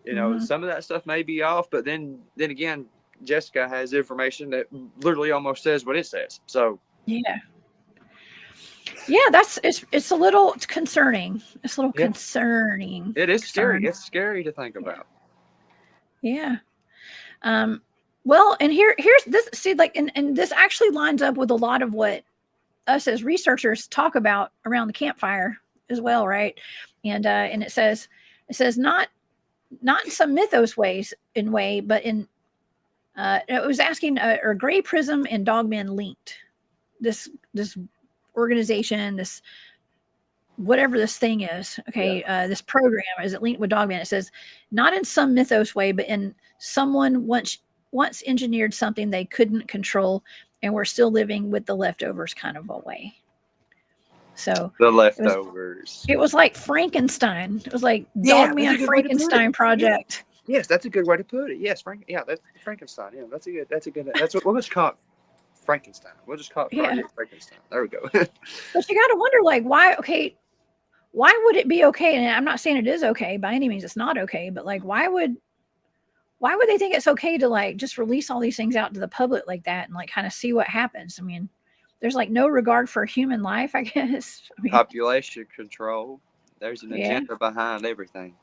you know, some of that stuff may be off, but then again, Jessica has information that literally almost says what it says. So yeah, it's a little concerning. It's a little concerning. It is scary. It's scary to think about. Yeah. Well, and here's this. See, like, and this actually lines up with a lot of what us as researchers talk about around the campfire as well, right? And it says not in some mythos way, but in it was asking are Gray Prism and Dogman linked? This organization, this whatever this thing is, okay, this program, is it linked with Dogman? It says not in some mythos way, but in someone once engineered something they couldn't control, and we're still living with the leftovers kind of a way. So the leftovers. It was like Frankenstein. It was like Dogman Frankenstein project. Yeah. Yes, that's a good way to put it. Yes, that's Frankenstein. Yeah, that's what we'll just call it. Frankenstein. We'll just call it Project Frankenstein. There we go. But you got to wonder, like, why would it be okay? And I'm not saying it is okay by any means. It's not okay, but like, why would they think it's okay to like just release all these things out to the public like that and like kind of see what happens? I mean, there's like no regard for human life, I guess. I mean, population control. There's an agenda behind everything.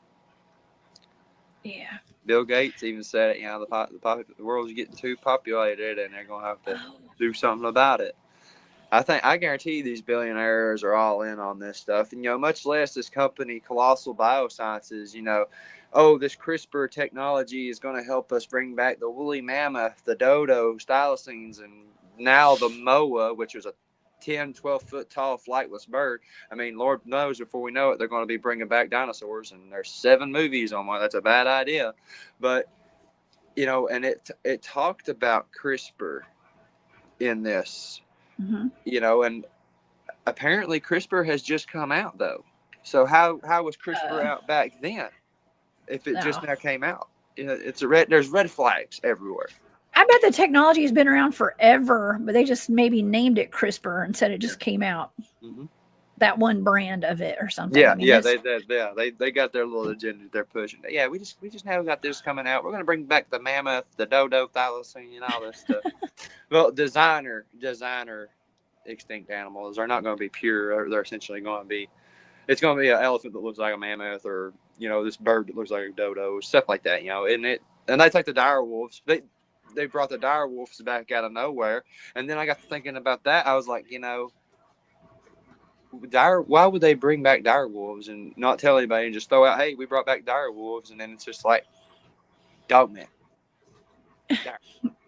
Yeah. Bill Gates even said it. You know, the world's getting too populated, and they're gonna have to do something about it. I guarantee these billionaires are all in on this stuff, and you know, much less this company, Colossal Biosciences. You know, this CRISPR technology is going to help us bring back the woolly mammoth, the dodo, thylacines, and now the moa, which was a 10, 12-foot tall flightless bird. I mean, Lord knows before we know it, they're going to be bringing back dinosaurs, and there's 7 movies on one. That's a bad idea. But, you know, and it talked about CRISPR in this, you know, and apparently CRISPR has just come out, though. So how was CRISPR out back then if it just now came out? You know, there's red flags everywhere. I bet the technology has been around forever, but they just maybe named it CRISPR and said it just came out. that one brand of it or something. Yeah, I mean, yeah, they got their little agenda they're pushing. Yeah, we just now got this coming out. We're gonna bring back the mammoth, the dodo, thylacine, and all this stuff. Well, designer extinct animals are not going to be pure. They're essentially going to be. It's going to be an elephant that looks like a mammoth, or this bird that looks like a dodo, stuff like that. And they take the dire wolves. They brought the dire wolves back out of nowhere, and then I got to thinking about that. I was like, why would they bring back dire wolves and not tell anybody and just throw out, hey, we brought back dire wolves, and then it's just like Dogman.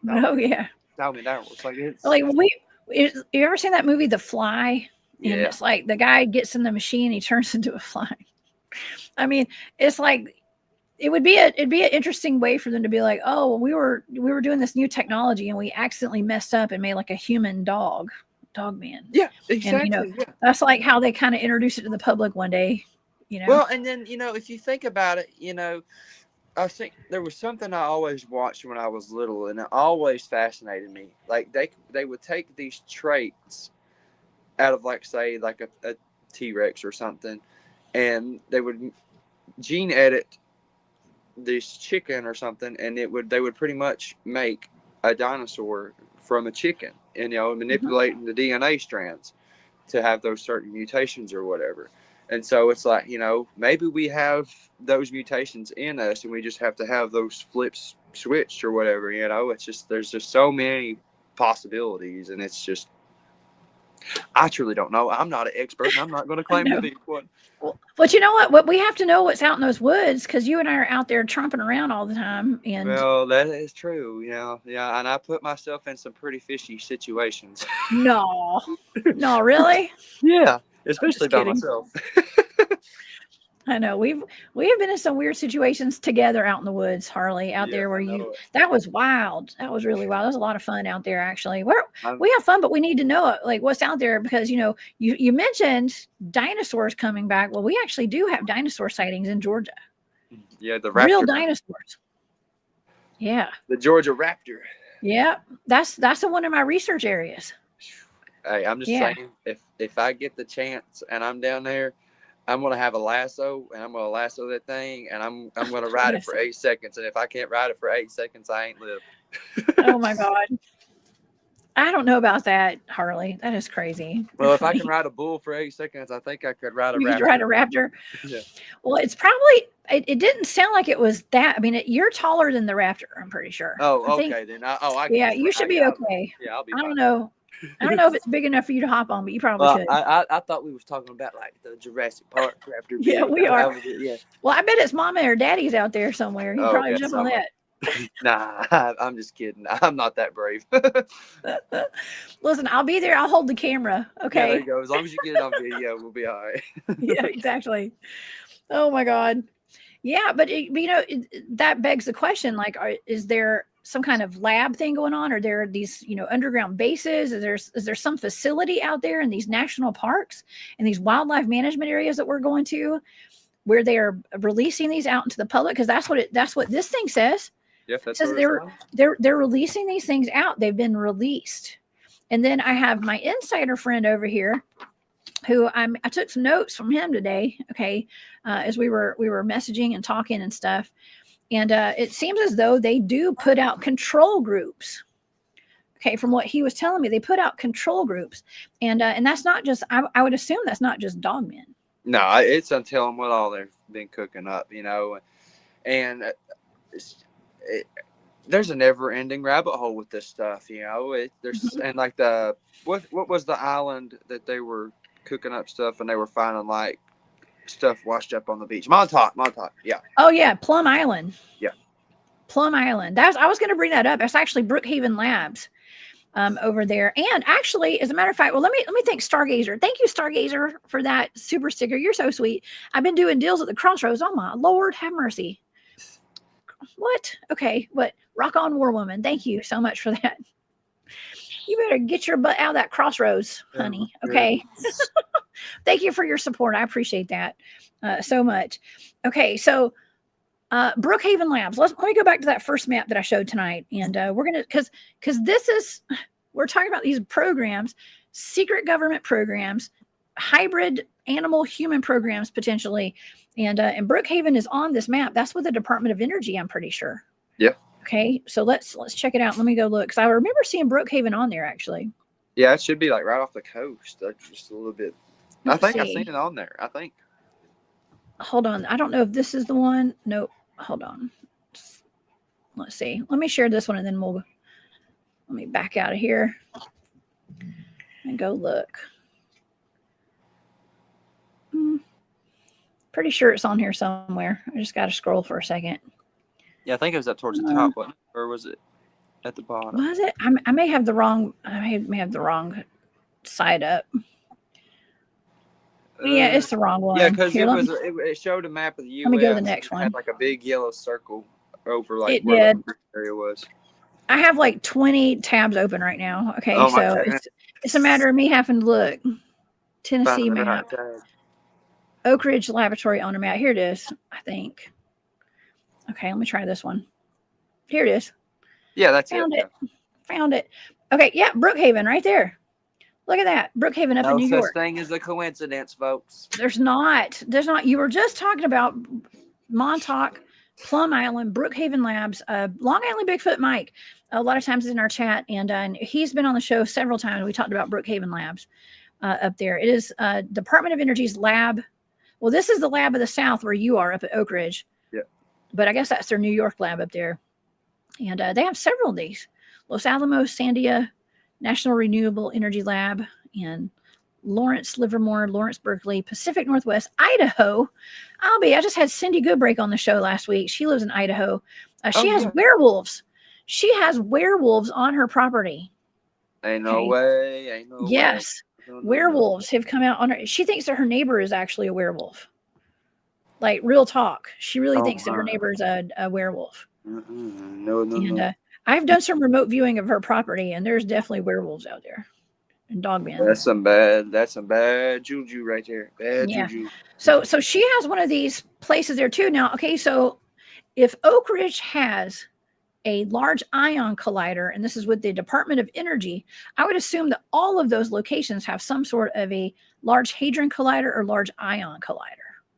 Oh yeah. Dogman, dire wolves. Like it's like you ever seen that movie The Fly? Yeah. And it's like the guy gets in the machine, he turns into a fly. I mean, it's like it'd be an interesting way for them to be like, oh, we were doing this new technology and we accidentally messed up and made like a human Dogman. Yeah, exactly. And, that's like how they kind of introduced it to the public one day. Well, and then if you think about it, I think there was something I always watched when I was little, and it always fascinated me. Like they would take these traits out of say a T-Rex or something, and they would gene edit this chicken or something, and they would pretty much make a dinosaur from a chicken, and manipulating the DNA strands to have those certain mutations or whatever. And so it's like, maybe we have those mutations in us and we just have to have those flips switched or whatever. It's just, there's just so many possibilities, and it's just, I truly don't know. I'm not an expert, and I'm not going to claim to be one. Well, but you know what we have to know what's out in those woods, because you and I are out there tromping around all the time. And well, that is true. Yeah. And I put myself in some pretty fishy situations. No, really? Yeah, especially by myself. I know we have been in some weird situations together out in the woods, Harley, out there where that was wild. That was really wild. That was a lot of fun out there, actually. We have fun, but we need to know like what's out there, because you mentioned dinosaurs coming back. Well, we actually do have dinosaur sightings in Georgia. Yeah, the raptor. Real dinosaurs. Yeah. The Georgia raptor. Yeah, that's one of my research areas. Hey, I'm just saying, if I get the chance and I'm down there, I'm gonna have a lasso, and I'm gonna lasso that thing, and I'm gonna ride it for 8 seconds. And if I can't ride it for 8 seconds, I ain't live. Oh my God. I don't know about that, Harley. That is crazy. Well, if I can ride a bull for 8 seconds, I think I could ride a raptor. You could ride a raptor? Yeah. Well, it's probably, it didn't sound like it was that. I mean, you're taller than the raptor, I'm pretty sure. Oh, okay. Then you should be okay. Yeah, I'll be fine. I don't know if it's big enough for you to hop on, but you probably could. I thought we was talking about like the Jurassic Park raptor. Yeah, we are. Yeah. Well, I bet it's mama or daddy's out there somewhere. You probably jump on that. Nah, I'm just kidding. I'm not that brave. Listen, I'll be there. I'll hold the camera. Okay. Yeah, there you go. As long as you get it on video, we'll be all right. Yeah, exactly. Oh my God. Yeah, but that begs the question: like, is there some kind of lab thing going on? Are there these underground bases? Is there some facility out there in these national parks and these wildlife management areas that we're going to, where they are releasing these out into the public? Because that's what this thing says. Yeah, that's it says they're releasing these things out. They've been released. And then I have my insider friend over here, who I took some notes from him today. Okay, as we were messaging and talking and stuff. And it seems as though they do put out control groups. Okay, from what he was telling me, they put out control groups, and that's not just. I would assume that's not just dogmen. No, it's until them what all they've been cooking up, and there's a never-ending rabbit hole with this stuff, There's and like what was the island that they were cooking up stuff and they were finding like stuff washed up on the beach? Montauk, yeah. Oh yeah, Plum Island. Yeah, Plum Island. I was going to bring that up. That's actually Brookhaven Labs over there. And actually, as a matter of fact, well, let me thank Stargazer. Thank you, Stargazer, for that super sticker. You're so sweet. I've been doing deals at the Crossroads. Oh my Lord, have mercy. What? Okay, what? Rock on, War Woman. Thank you so much for that. You better get your butt out of that Crossroads, honey. Okay. Thank you for your support. I appreciate that so much. Okay, so Brookhaven Labs. Let me go back to that first map that I showed tonight, and we're gonna because we're talking about these programs, secret government programs hybrid animal human programs potentially. And Brookhaven is on this map. That's with the Department of Energy, I'm pretty sure. Yeah. Okay, so let's check it out. Let me go look, because I remember seeing Brookhaven on there actually. Yeah, it should be like right off the coast. That's just a little bit. I think I've see. seen it on there. I think. Hold on. I don't know if this is the one. Nope. Hold on. Let's see. Let me share this one and then let me back out of here and go look. Pretty sure it's on here somewhere. I just got to scroll for a second. Yeah, I think it was up towards the top, wasn't it? Or was it at the bottom? Was it? I may have the wrong. I may have the wrong side up. Yeah, it's the wrong one. Yeah, because it showed a map of the U.S. Let me go to the next one. It had like a big yellow circle over like it where did. the area was. I have like 20 tabs open right now. Okay, so it's a matter of me having to look. Tennessee map. Oak Ridge Laboratory owner map. Here it is, I think. Okay, let me try this one. Here it is. Yeah, that's Found it. Found it. Okay, yeah, Brookhaven right there. Look at that. Brookhaven up in New York. No such thing as a coincidence, folks. There's not. There's not. You were just talking about Montauk, Plum Island, Brookhaven Labs, Long Island Bigfoot Mike. A lot of times in our chat, and he's been on the show several times. We talked about Brookhaven Labs up there. It is Department of Energy's lab. Well, this is the lab of the South where you are up at Oak Ridge. Yeah. But I guess that's their New York lab up there. And they have several of these. Los Alamos, Sandia, National Renewable Energy Lab, and Lawrence, Livermore, Lawrence, Berkeley, Pacific Northwest, Idaho. I just had Cindy Goodbreak on the show last week. She lives in Idaho. She has werewolves. She has werewolves on her property. Ain't no way. Ain't no way. Yes. Werewolves have come out on her. She thinks that her neighbor is actually a werewolf. Like real talk. She really thinks that her neighbor is a werewolf. No. I've done some remote viewing of her property, and there's definitely werewolves out there. And Dogman. That's some bad juju right there. Bad juju. So she has one of these places there too. Now, okay, so if Oak Ridge has a large ion collider, and this is with the Department of Energy, I would assume that all of those locations have some sort of a large hadron collider or large ion collider.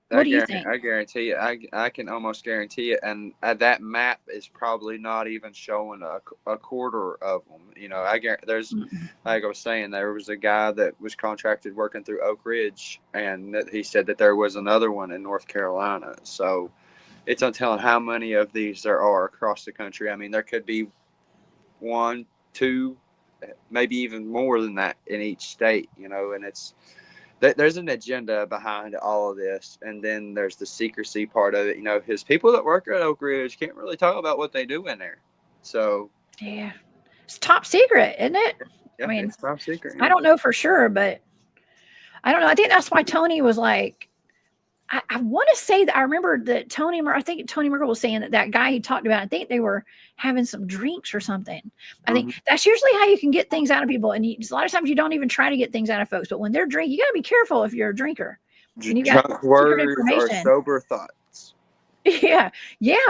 What do you think? I guarantee you. I can almost guarantee it. And that map is probably not even showing a quarter of them. You know, I guarantee there's, like I was saying, there was a guy that was contracted working through Oak Ridge, and he said that there was another one in North Carolina. So it's untelling how many of these there are across the country. I mean, there could be 1, 2, maybe even more than that in each state, you know, and there's an agenda behind all of this. And then there's the secrecy part of it. You know, his people that work at Oak Ridge can't really talk about what they do in there. So yeah, it's top secret, isn't it? Yeah, I mean, it's top secret. Yeah. I don't know for sure, but I don't know. I think that's why Tony was like, I want to say that I remember that I think Tony Merkel was saying that guy he talked about, I think they were having some drinks or something. I think that's usually how you can get things out of people. And a lot of times you don't even try to get things out of folks, but when they're drinking, you got to be careful if you're a drinker. And you got words or sober thoughts. Yeah.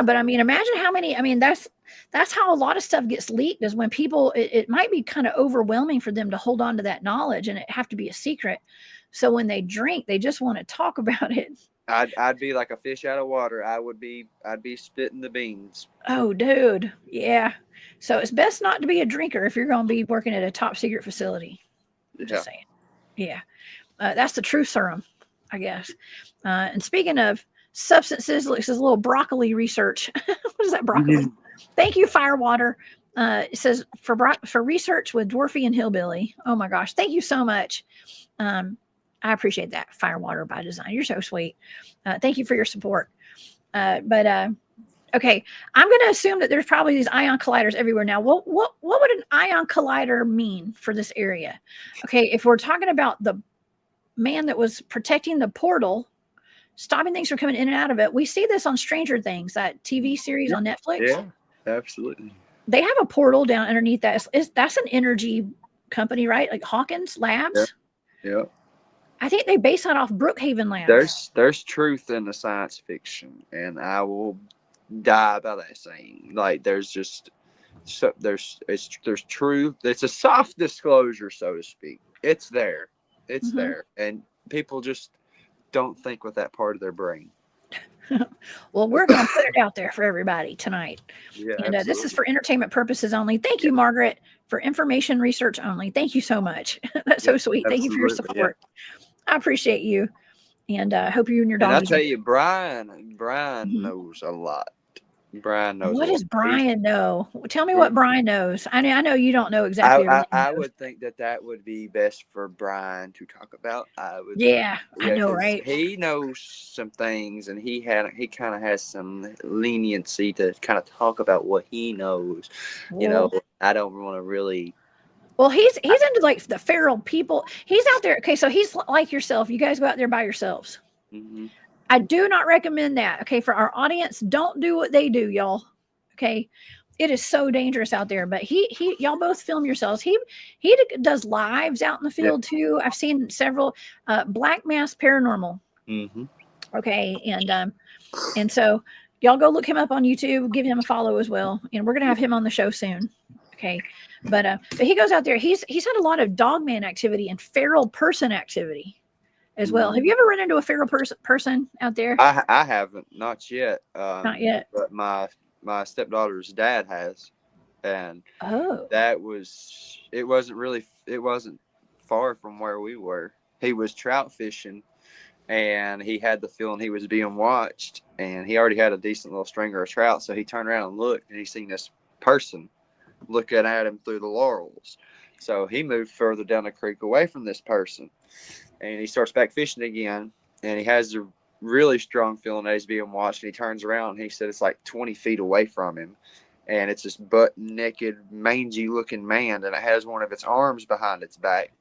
But I mean, imagine how many, I mean, that's how a lot of stuff gets leaked, is when people, it might be kind of overwhelming for them to hold on to that knowledge, and it have to be a secret. So when they drink, they just want to talk about it. I'd be like a fish out of water. I'd be spitting the beans. Oh, dude. Yeah. So it's best not to be a drinker if you're going to be working at a top secret facility. Just saying. Yeah. That's the truth serum, I guess. And speaking of substances, this is a little broccoli research. What is that, broccoli? Thank you, Firewater. It says for research with Dwarfy and Hillbilly. Oh my gosh. Thank you so much. I appreciate that. Firewater by design. You're so sweet. Thank you for your support. Okay, I'm going to assume that there's probably these ion colliders everywhere now. What would an ion collider mean for this area? Okay, if we're talking about the man that was protecting the portal, stopping things from coming in and out of it, we see this on Stranger Things, that TV series on Netflix. Yeah, absolutely. They have a portal down underneath that. That's an energy company, right? Like Hawkins Labs. Yeah. I think they base that off Brookhaven Labs. There's truth in the science fiction, and I will die by that saying. Like there's truth. It's a soft disclosure, so to speak. It's there. It's there, and people just don't think with that part of their brain. Well, we're going to put it out there for everybody tonight. Yeah, And this is absolutely. for entertainment purposes only. Thank you, Margaret, for information research only. Thank you so much. That's so Yeah, sweet. Thank you for your absolutely. Yeah. support. I appreciate you. And hope you and your And I doggies. tell you, Brian Mhm. knows a lot. Brian knows What a lot. does Brian know? Tell me He- what Brian knows. I know you don't know exactly everything he I knows. would think that would be best for Brian to talk about. I would think, Yeah, I yeah, know, because right? he knows some things, and he kind of has some leniency to kind of talk about what he knows. You know, Well, I don't want to really. he's into like the feral people. He's out there. Okay, so he's like yourself. You guys go out there by yourselves. Mhm. I do not recommend that. Okay, for our audience, don't do what they do, y'all. Okay, it is so dangerous out there. But y'all both film yourselves. He does lives out in the Yeah. field too. I've seen several Black Mass Paranormal. Mhm. Okay, and so y'all go look him up on YouTube. Give him a follow as well, and we're gonna have him on the show soon. Okay, but he goes out there. He's had a lot of dogman activity and feral person activity as well. Have you ever run into a feral person out there? I haven't, not yet. Not yet. But my stepdaughter's dad has, and Oh, it wasn't far from where we were. He was trout fishing, and he had the feeling he was being watched, and he already had a decent little stringer of trout, so he turned around and looked, and he seen this person looking at him through the laurels. So he moved further down the creek away from this person, and he starts back fishing again, and he has a really strong feeling that he's being watched, and he turns around, and he said it's like 20 feet away from him, and it's this butt naked, mangy looking man, and it has one of its arms behind its back.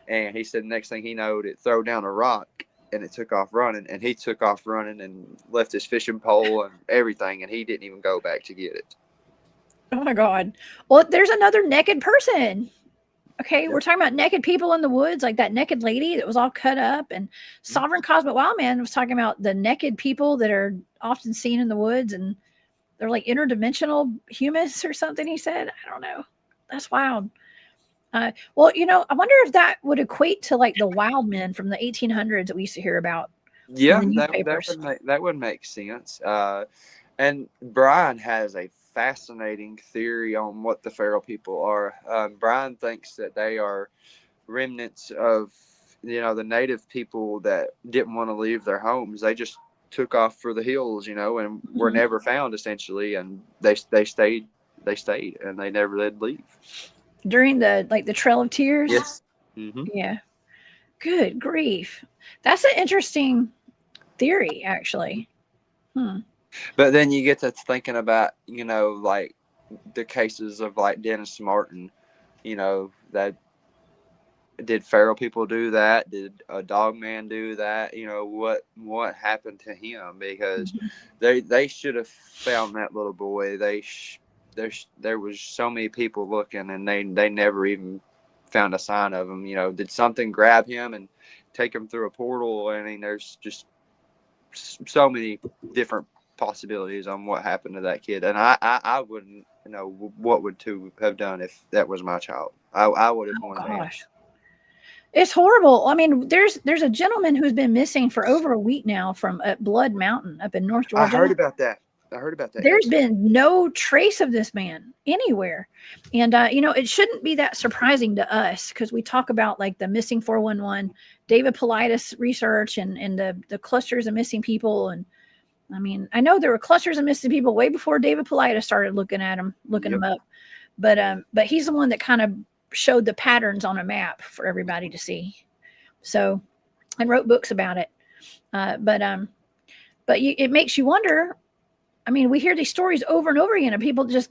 And he said next thing he knowed, it threw down a rock, and it took off running, and he took off running and left his fishing pole and everything, and he didn't even go back to get it. oh my God. Well, there's another naked person. Okay, Yep. we're talking about naked people in the woods, like that naked lady that was all cut up. And Sovereign Cosmic Wildman was talking about the naked people that are often seen in the woods, and they're like interdimensional humans or something. He said, I don't know. That's wild. Well, I wonder if that would equate to like the wild men from the 1800s that we used to hear about in Yeah, the that newspapers. that would make sense. And Brian has a fascinating theory on what the feral people are. Brian thinks that they are remnants of the native people that didn't want to leave their homes. They just took off for the hills, and were Mhm. never found essentially, and they stayed, and they never did leave. During the Trail of Tears. Yes. Hmm. Yeah. Good grief. That's an interesting theory, actually. Hmm. But then you get to thinking about like the cases of like Dennis Martin. That did feral people do that? Did a dog man do that? What happened to him? Because Mhm. they should have found that little boy. There was so many people looking, and they never even found a sign of him. Did something grab him and take him through a portal? I mean, there's just so many different possibilities on what happened to that kid, and I wouldn't know what would to have done if that was my child. I would have Oh wanted to. gosh. It's horrible. I mean, there's a gentleman who's been missing for over a week now from Blood Mountain up in North I heard Georgia. about that. I heard about that. There's Yes. been no trace of this man anywhere. And it shouldn't be that surprising to us because we talk about like the missing 411, David Paulides research and the clusters of missing people. And I mean, I know there were clusters of missing people way before David Paulides started looking Yep. them up. But he's the one that kind of showed the patterns on a map for everybody to see. So, and wrote books about it. It makes you wonder. I mean, we hear these stories over and over again, and people just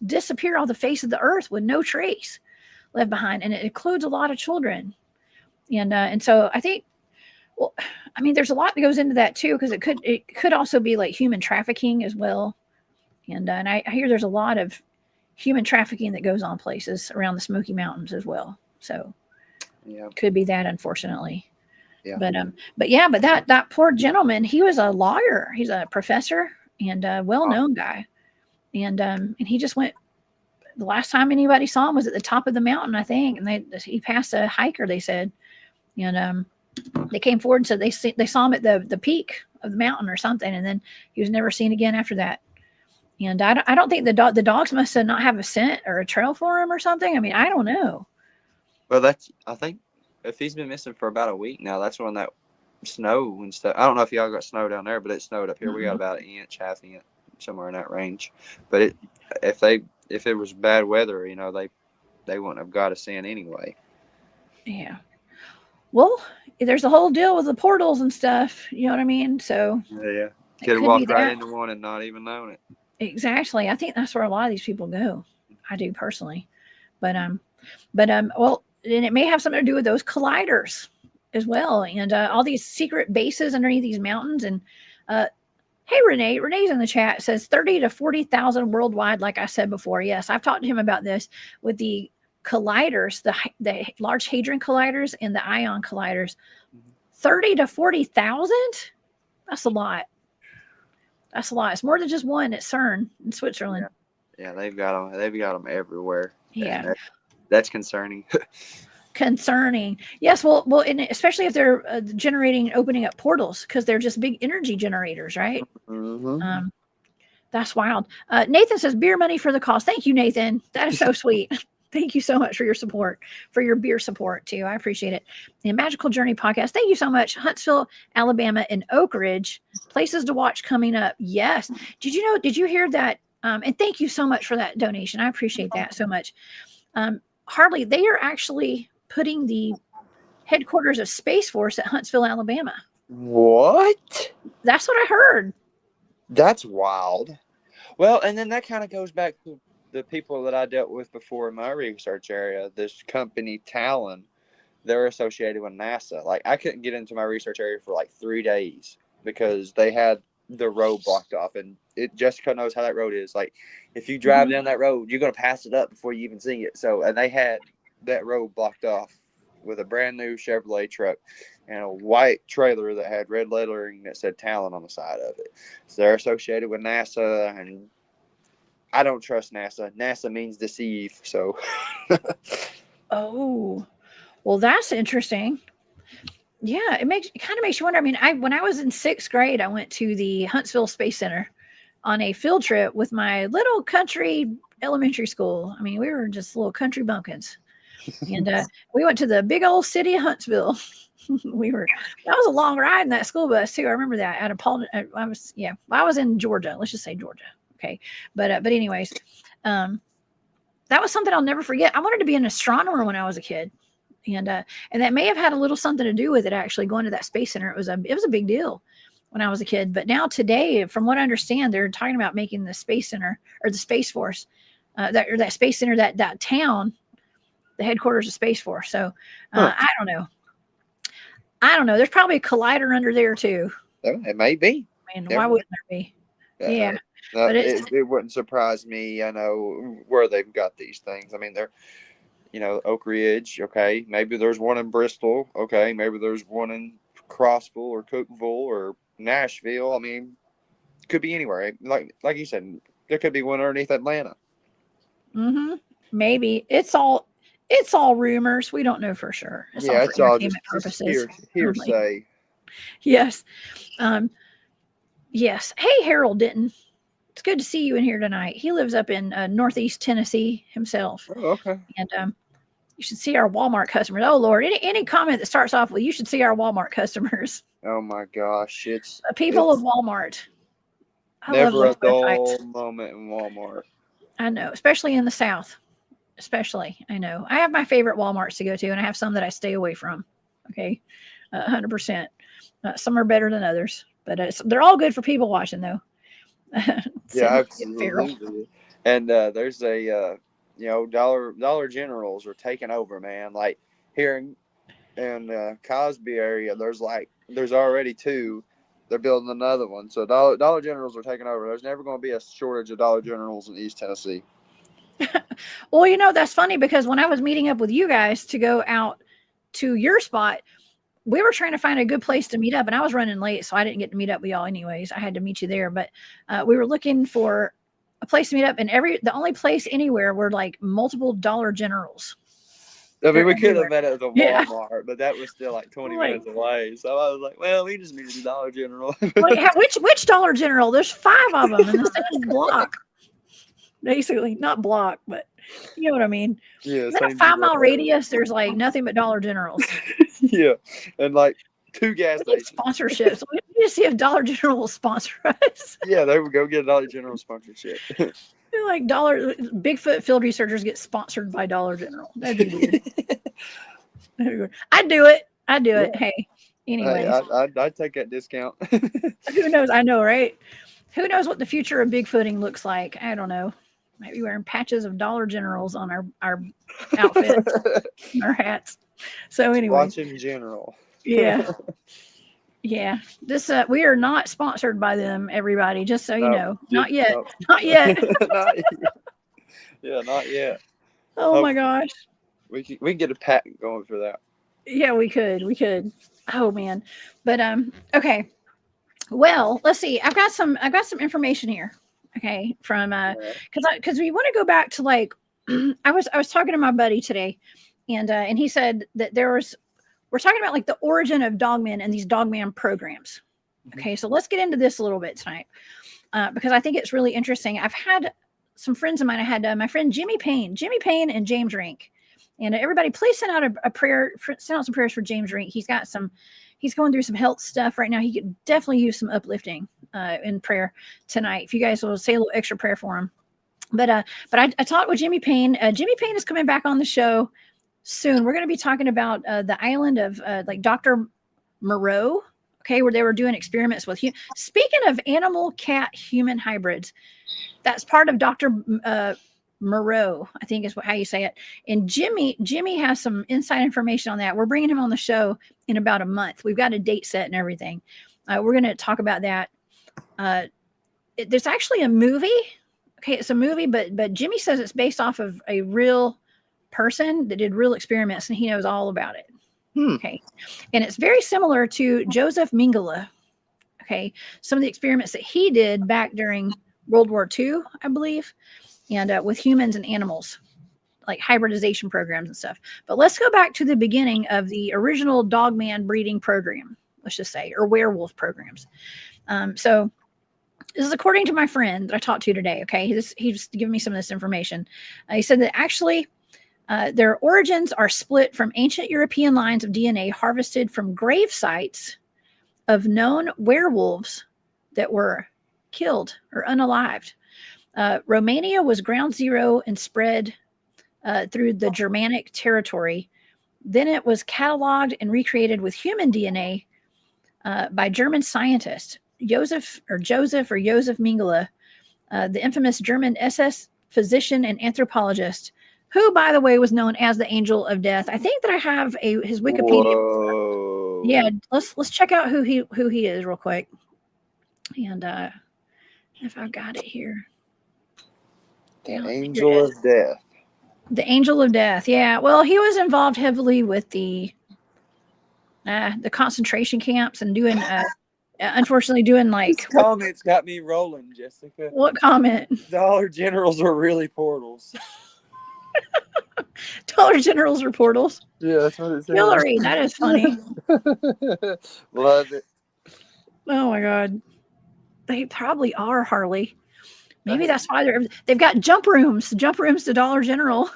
disappear off the face of the earth with no trace left behind, and it includes a lot of children. And so I think, well, I mean, there's a lot that goes into that too, because it could also be like human trafficking as well. And I hear there's a lot of human trafficking that goes on places around the Smoky Mountains as well. So Yeah. could be that, unfortunately. Yeah. But that poor gentleman, he was a lawyer. He's a professor and a well-known guy. And he just went, the last time anybody saw him was at the top of the mountain, I think. And he passed a hiker, they said. And They came forward and said they saw him at the peak of the mountain or something, and then he was never seen again after that. And I don't think the dogs must have not have a scent or a trail for him or something. I mean, I don't know. Well, I think if he's been missing for about a week now, that's when that snow and stuff. I don't know if y'all got snow down there, but it snowed up here. We got about an inch, half inch, somewhere in that range. But if it was bad weather, they wouldn't have got us in anyway. Yeah. Well, there's a whole deal with the portals and stuff. You know what I mean? So yeah, could have walked right into one and not even known it. Exactly. I think that's where a lot of these people go. I do personally, but well, and it may have something to do with those colliders as well, and all these secret bases underneath these mountains. And hey, Renee's in the chat, says 30 to 40,000 worldwide. Like I said before, yes, I've talked to him about this with the colliders, the Large Hadron Colliders and the ion colliders. 30 to 40,000. That's a lot. That's a lot. It's more than just one at CERN in Switzerland. Yeah, they've got them everywhere. Yeah, that's concerning. Concerning. Yes, well, and especially if they're generating, opening up portals, because they're just big energy generators, right? Mm-hmm. That's wild. Nathan says beer money for the cost. Thank you, Nathan. That is so sweet. Thank you so much for your support, for your beer support too. I appreciate it. The Magical Journey podcast. Thank you so much. Huntsville, Alabama, and Oak Ridge, places to watch coming up. Yes. Did you hear that? And thank you so much for that donation. I appreciate that so much. Harley, they are actually putting the headquarters of Space Force at Huntsville, Alabama. What? That's what I heard. That's wild. Well, and then that kind of goes back to the people that I dealt with before in my research area. This company, Talon, they're associated with NASA. Like, I couldn't get into my research area for like 3 days because they had the road blocked off. And Jessica knows how that road is. Like, if you drive down that road, you're going to pass it up before you even see it. So, and they had that road blocked off with a brand new Chevrolet truck and a white trailer that had red lettering that said Talon on the side of it. So they're associated with NASA, and I don't trust NASA. NASA means deceive. So, oh, well, that's interesting. Yeah, it kind of makes you wonder. I mean, when I was in 6th grade, I went to the Huntsville Space Center on a field trip with my little country elementary school. I mean, we were just little country bumpkins, and we went to the big old city of Huntsville. That was a long ride in that school bus too. I remember that out of Paul. I was in Georgia. Let's just say Georgia. Okay. But anyways, that was something I'll never forget. I wanted to be an astronomer when I was a kid. And that may have had a little something to do with it, actually, going to that space center. It was a big deal when I was a kid. But now today, from what I understand, they're talking about making the space center or the Space Force, that space center, that town, the headquarters of Space Force. So I don't know. There's probably a collider under there too. It may be. I mean, why wouldn't there be? Yeah. But it wouldn't surprise me. I know where they've got these things. I mean, they're, Oak Ridge. Okay. Maybe there's one in Bristol. Okay. Maybe there's one in Crossville or Cookville or Nashville. I mean, could be anywhere. Like you said, there could be one underneath Atlanta. Maybe it's all rumors. We don't know for sure. It's all just purposes. Hearsay. Yes. Yes. Hey, Harold Denton. It's good to see you in here tonight. He lives up in Northeast Tennessee himself. Oh, okay. And you should see our Walmart customers. Oh, Lord. Any comment that starts off with, you should see our Walmart customers. Oh, my gosh. It's people of Walmart. Never a dull moment in Walmart. I know, especially in the South. Especially, I know. I have my favorite Walmarts to go to, and I have some that I stay away from. Okay, 100%. Some are better than others, but they're all good for people watching, though. Yeah, absolutely. And there's a Dollar Generals are taking over, man. Like here in Cosby area, there's already 2. They're building another one, so Dollar Generals are taking over. There's never going to be a shortage of Dollar Generals in East Tennessee. Well, that's funny because when I was meeting up with you guys to go out to your spot, we were trying to find a good place to meet up, and I was running late, so I didn't get to meet up with y'all anyways. I had to meet you there, but we were looking for a place to meet up, and the only place anywhere were like multiple Dollar Generals. I mean, They're we could have everywhere. met at the Yeah. Walmart, but that was still like 20 Like, minutes away. So I was like, well, we just needed the Dollar General. which Dollar General? There's 5 of them in the same block. Basically, not block, but you know what I mean. Yeah, In a same 5-mile area. radius, there's like nothing but Dollar Generals. Yeah, and like 2 gas We need stations. sponsorships. We need to see if Dollar General will sponsor us. Yeah, they would go get a Dollar General sponsorship. Like Bigfoot field researchers get sponsored by Dollar General. That'd be weird. That'd be weird. I'd do it. I'd do it. Hey, Hey, anyways, I'd take that discount. who knows? I know, right? Who knows what the future of Bigfooting looks like? I don't know. Maybe wearing patches of Dollar Generals on our outfits, our hats. So anyway, Watch in general. yeah. Yeah, this we are not sponsored by them, everybody. Just so you know, not yet, not yet. Not yet. Yeah, not yet. Oh my gosh. We can get a patent going for that. Yeah, we could. Oh man, but okay. Well, let's see. I've got some information here. Okay, from because we want to go back to like I was talking to my buddy today, and he said that we're talking about like the origin of Dogmen and these Dogman programs. Okay, so let's get into this a little bit tonight because I think it's really interesting. I've had some friends of mine. I had my friend Jimmy Payne and James Rink. And everybody, please send out a prayer. Send out some prayers for James Rink. He's going through some health stuff right now. He could definitely use some uplifting in prayer tonight. If you guys will say a little extra prayer for him. But I talked with Jimmy Payne. Jimmy Payne is coming back on the show soon. We're going to be talking about the island of like Dr. Moreau. Okay, where they were doing experiments with speaking of animal cat human hybrids, that's part of Dr. Moreau, I think is how you say it. And Jimmy has some inside information on that. We're bringing him on the show in about a month. We've got a date set and everything. We're going to talk about that. There's actually a movie. Okay, it's a movie, but Jimmy says it's based off of a real person that did real experiments, and he knows all about it. Okay, and it's very similar to Joseph Mengele. Okay, some of the experiments that he did back during World War II, I believe, and with humans and animals, like hybridization programs and stuff. But let's go back to the beginning of the original Dogman breeding program, let's just say, or werewolf programs. So this is according to my friend that I talked to today. Okay, he's giving me some of this information. He said that actually their origins are split from ancient European lines of DNA harvested from grave sites of known werewolves that were killed or unalived. Romania was ground zero and spread through the Germanic territory. Then it was cataloged and recreated with human DNA by German scientist Joseph Mengele, the infamous German SS physician and anthropologist, who, by the way, was known as the Angel of Death. I think that I have his Wikipedia. Whoa. Yeah, let's check out who he is real quick. And if I've got it here. The Angel of Death. The Angel of Death. Yeah. Well, he was involved heavily with the concentration camps and doing, unfortunately, doing like. This comment's got me rolling, Jessica. What comment? Dollar Generals are really portals. Dollar Generals or portals? Yeah, that's what it says. Hillary, that is funny. Love it. Oh my God. They probably are, Harley. Maybe that's why they've got jump rooms to Dollar General.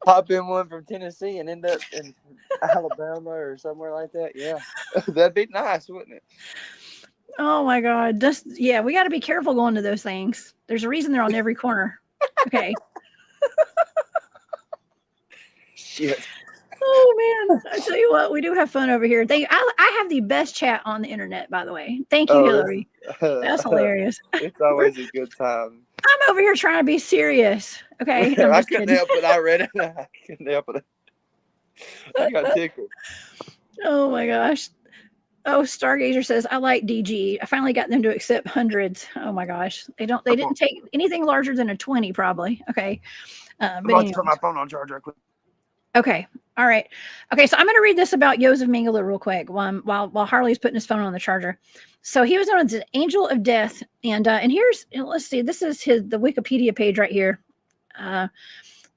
Hop in one from Tennessee and end up in Alabama or somewhere like that. Yeah, that'd be nice, wouldn't it? Oh my God. We got to be careful going to those things. There's a reason they're on every corner. Okay. Shit. Oh man. I tell you what, we do have fun over here. I have the best chat on the internet, by the way. Thank you, Hillary. That's hilarious. It's always a good time. I'm over here trying to be serious. Okay. I couldn't help it. I read it. I couldn't help it. I got tickled. Oh my gosh. Oh, Stargazer says, I like DG. I finally got them to accept hundreds. Oh my gosh. They didn't take anything larger than a 20 probably. Okay. But I'm about to put my phone on charge right quick. Okay. All right. Okay. So I'm going to read this about Joseph Mengele real quick while Harley's putting his phone on the charger. So he was known as the Angel of Death. And here's, let's see, this is the Wikipedia page right here.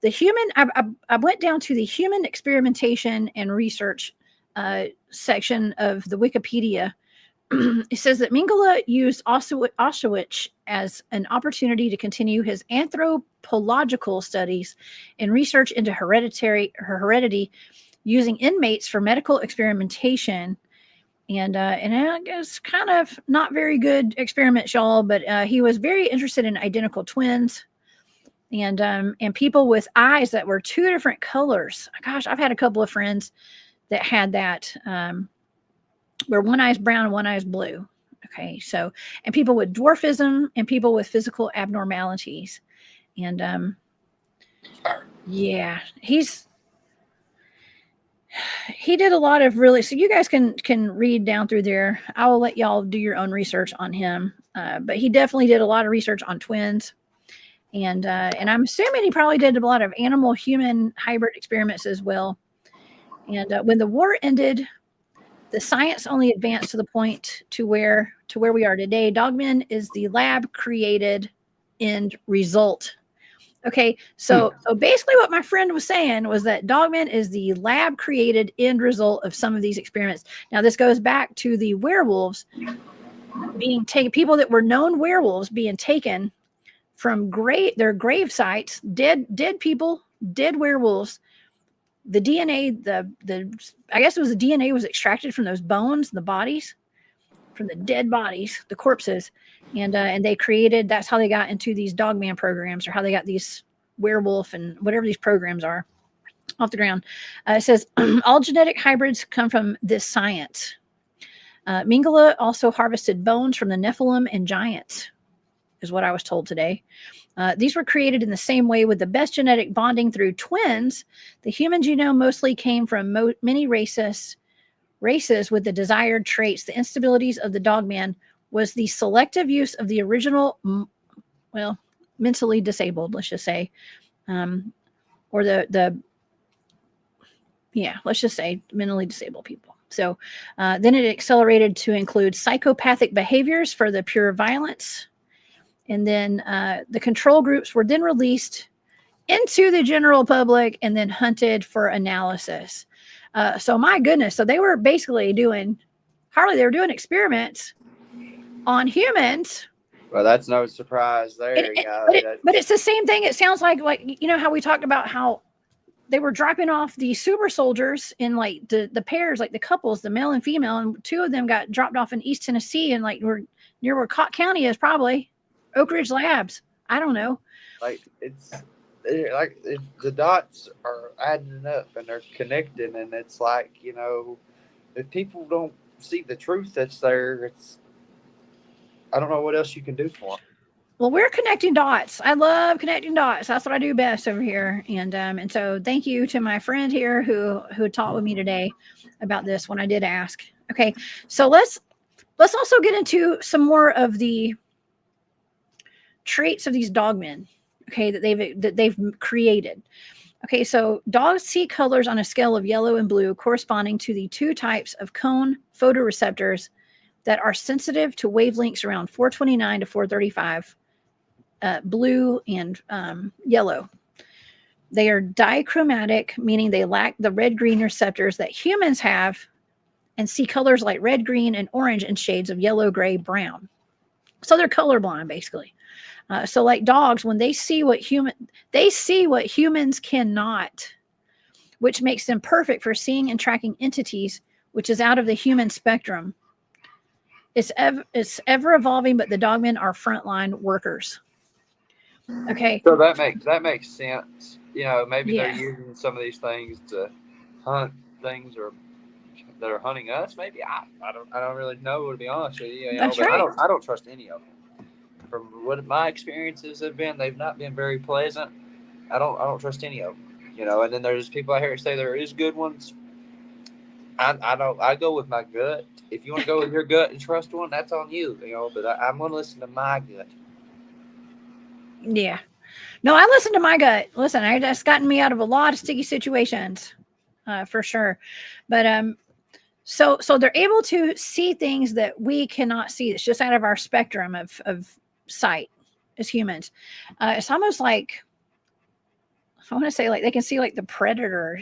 the human, I went down to the human experimentation and research section of the Wikipedia. It says that Mengele used Auschwitz as an opportunity to continue his anthropological studies and research into heredity using inmates for medical experimentation. And I guess kind of not very good experiments, y'all, but he was very interested in identical twins and people with eyes that were two different colors. Gosh, I've had a couple of friends that had that, where one eye's brown and one eye's blue. Okay, so, and people with dwarfism and people with physical abnormalities. And yeah, he did a lot of really, so you guys can read down through there. I will let y'all do your own research on him. But he definitely did a lot of research on twins. And I'm assuming he probably did a lot of animal human hybrid experiments as well. And when the war ended, the science only advanced to the point to where we are today. Dogman is the lab created end result. Okay, so basically what my friend was saying was that Dogman is the lab created end result of some of these experiments. Now this goes back to the werewolves being taken, people that were known werewolves being taken from their grave sites, dead people, dead werewolves. The DNA, I guess it was the DNA was extracted from those bones, the bodies, from the dead bodies, the corpses, and they created. That's how they got into these Dogman programs, or how they got these werewolf and whatever these programs are off the ground. It says all genetic hybrids come from this science. Mengele also harvested bones from the Nephilim and giants, is what I was told today. These were created in the same way with the best genetic bonding through twins. The human genome mostly came from many races with the desired traits. The instabilities of the Dogman was the selective use of the original, mentally disabled, let's just say, or let's just say mentally disabled people. So then it accelerated to include psychopathic behaviors for the pure violence. And then the control groups were then released into the general public and then hunted for analysis. So my goodness, so they were basically doing, they were doing experiments on humans. Well, that's no surprise there. But it's the same thing. It sounds like how we talked about how they were dropping off the super soldiers in like the pairs, like the couples, the male and female, and two of them got dropped off in East Tennessee, and like we're near where Cott County is, probably Oak Ridge Labs. I don't know. Like the dots are adding up and they're connecting, and it's like, if people don't see the truth that's there, I don't know what else you can do for them. Well, we're connecting dots. I love connecting dots. That's what I do best over here. And so thank you to my friend here who taught with me today about this when I did ask. Okay, so let's also get into some more of the traits of these dogmen, okay, that they've created. Okay, so dogs see colors on a scale of yellow and blue, corresponding to the two types of cone photoreceptors that are sensitive to wavelengths around 429 to 435, blue and yellow. They are dichromatic, meaning they lack the red-green receptors that humans have, and see colors like red, green, and orange in shades of yellow, gray, brown. So they're colorblind, basically. So like dogs, when they see what humans cannot, which makes them perfect for seeing and tracking entities, which is out of the human spectrum. It's ever evolving, but the dogmen are frontline workers. Okay. So that makes sense. Maybe they're using some of these things to hunt things that are hunting us. Maybe I don't really know, to be honest with you. That's but right. I don't trust any of them. From what my experiences have been, they've not been very pleasant. I don't trust any of them. And then there's people out here who say there is good ones. I go with my gut. If you want to go with your gut and trust one, that's on you. But I'm going to listen to my gut. Yeah. No, I listen to my gut. Listen, that's gotten me out of a lot of sticky situations, for sure. But so they're able to see things that we cannot see. It's just out of our spectrum of sight as humans. It's almost like I want to say like they can see like the predator,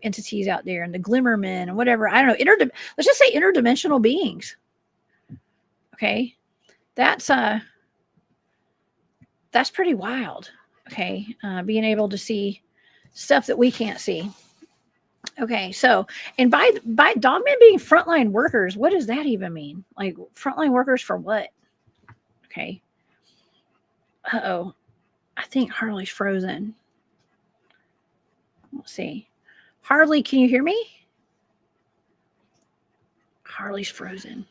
entities out there and the glimmermen and whatever. I don't know. Let's just say interdimensional beings. Okay. That's pretty wild. Okay. Being able to see stuff that we can't see. Okay. So, and by dogmen being frontline workers, what does that even mean? Like frontline workers for what? Okay. Uh-oh. I think Harley's frozen. Let's see. Harley, can you hear me? Harley's frozen.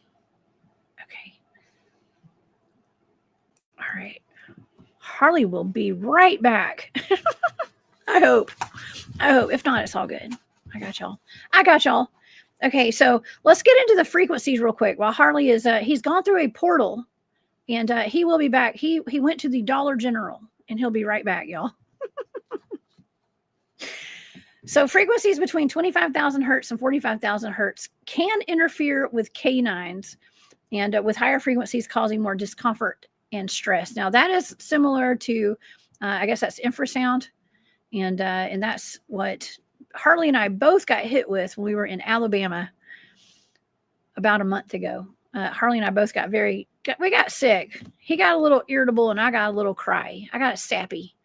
Okay. All right. Harley will be right back. I hope. If not, it's all good. I got y'all. Okay, so let's get into the frequencies real quick. While Harley is, he's gone through a portal, and he will be back. He went to the Dollar General, and he'll be right back, y'all. So frequencies between 25,000 hertz and 45,000 hertz can interfere with canines, and with higher frequencies causing more discomfort and stress. Now that is similar to, I guess that's infrasound, and that's what Harley and I both got hit with when we were in Alabama about a month ago. Harley and I both we got sick. He got a little irritable, and I got a little cry. I got sappy,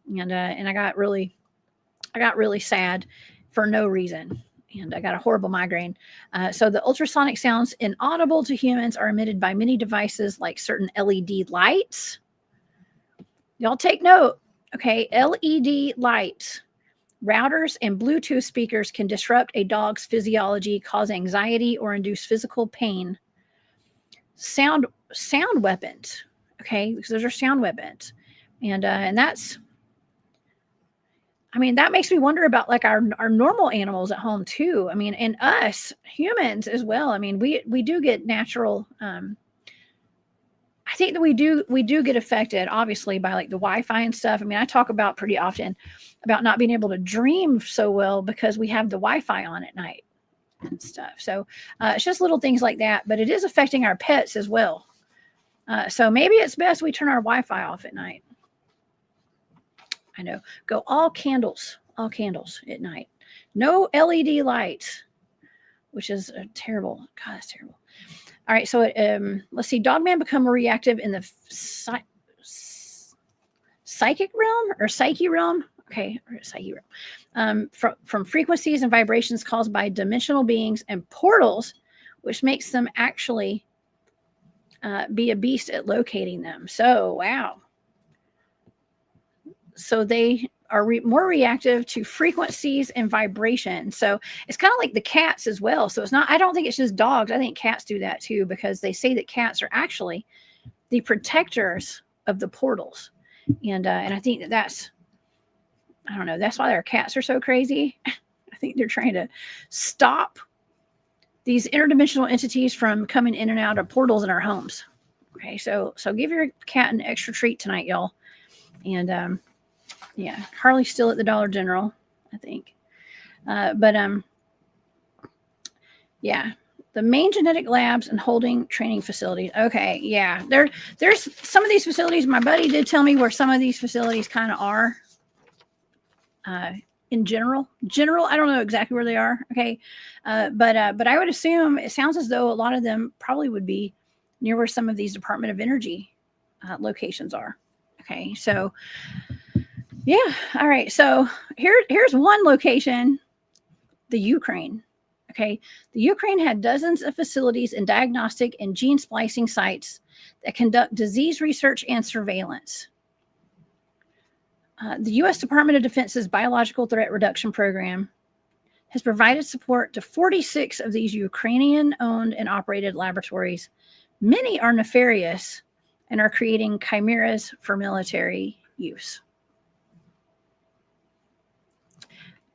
and I got really sad for no reason. And I got a horrible migraine. So the ultrasonic sounds inaudible to humans are emitted by many devices like certain LED lights. Y'all take note. Okay, LED lights, routers, and Bluetooth speakers can disrupt a dog's physiology, cause anxiety, or induce physical pain. Sound weapons. Okay, because those are sound weapons. And that's, I mean, that makes me wonder about like our normal animals at home too. I mean, and us humans as well. I mean, we do get natural. I think that we do get affected, obviously, by like the Wi-Fi and stuff. I mean, I talk about pretty often about not being able to dream so well because we have the Wi-Fi on at night and stuff. So it's just little things like that, but it is affecting our pets as well. So maybe it's best we turn our Wi-Fi off at night. I know. Go all candles at night. No LED lights, which is terrible. God, that's terrible. All right, so let's see. Dogman become more reactive in the psychic realm or psyche realm. Okay, or psyche realm. From frequencies and vibrations caused by dimensional beings and portals, which makes them actually be a beast at locating them. So, wow. So they are more reactive to frequencies and vibration. So it's kind of like the cats as well. So it's not, I don't think it's just dogs. I think cats do that too, because they say that cats are actually the protectors of the portals. And I think that's, I don't know, that's why their cats are so crazy. I think they're trying to stop these interdimensional entities from coming in and out of portals in our homes. Okay. So give your cat an extra treat tonight, y'all. And, yeah, Harley's still at the Dollar General, I think. Yeah, the main genetic labs and holding training facilities. Okay, yeah, there's some of these facilities. My buddy did tell me where some of these facilities kind of are. In general, I don't know exactly where they are. Okay, but I would assume it sounds as though a lot of them probably would be near where some of these Department of Energy locations are. Okay, so. Yeah. All right. So here's one location, the Ukraine. Okay. The Ukraine had dozens of facilities and diagnostic and gene splicing sites that conduct disease research and surveillance. The U.S. Department of Defense's Biological Threat Reduction Program has provided support to 46 of these Ukrainian-owned and operated laboratories. Many are nefarious and are creating chimeras for military use.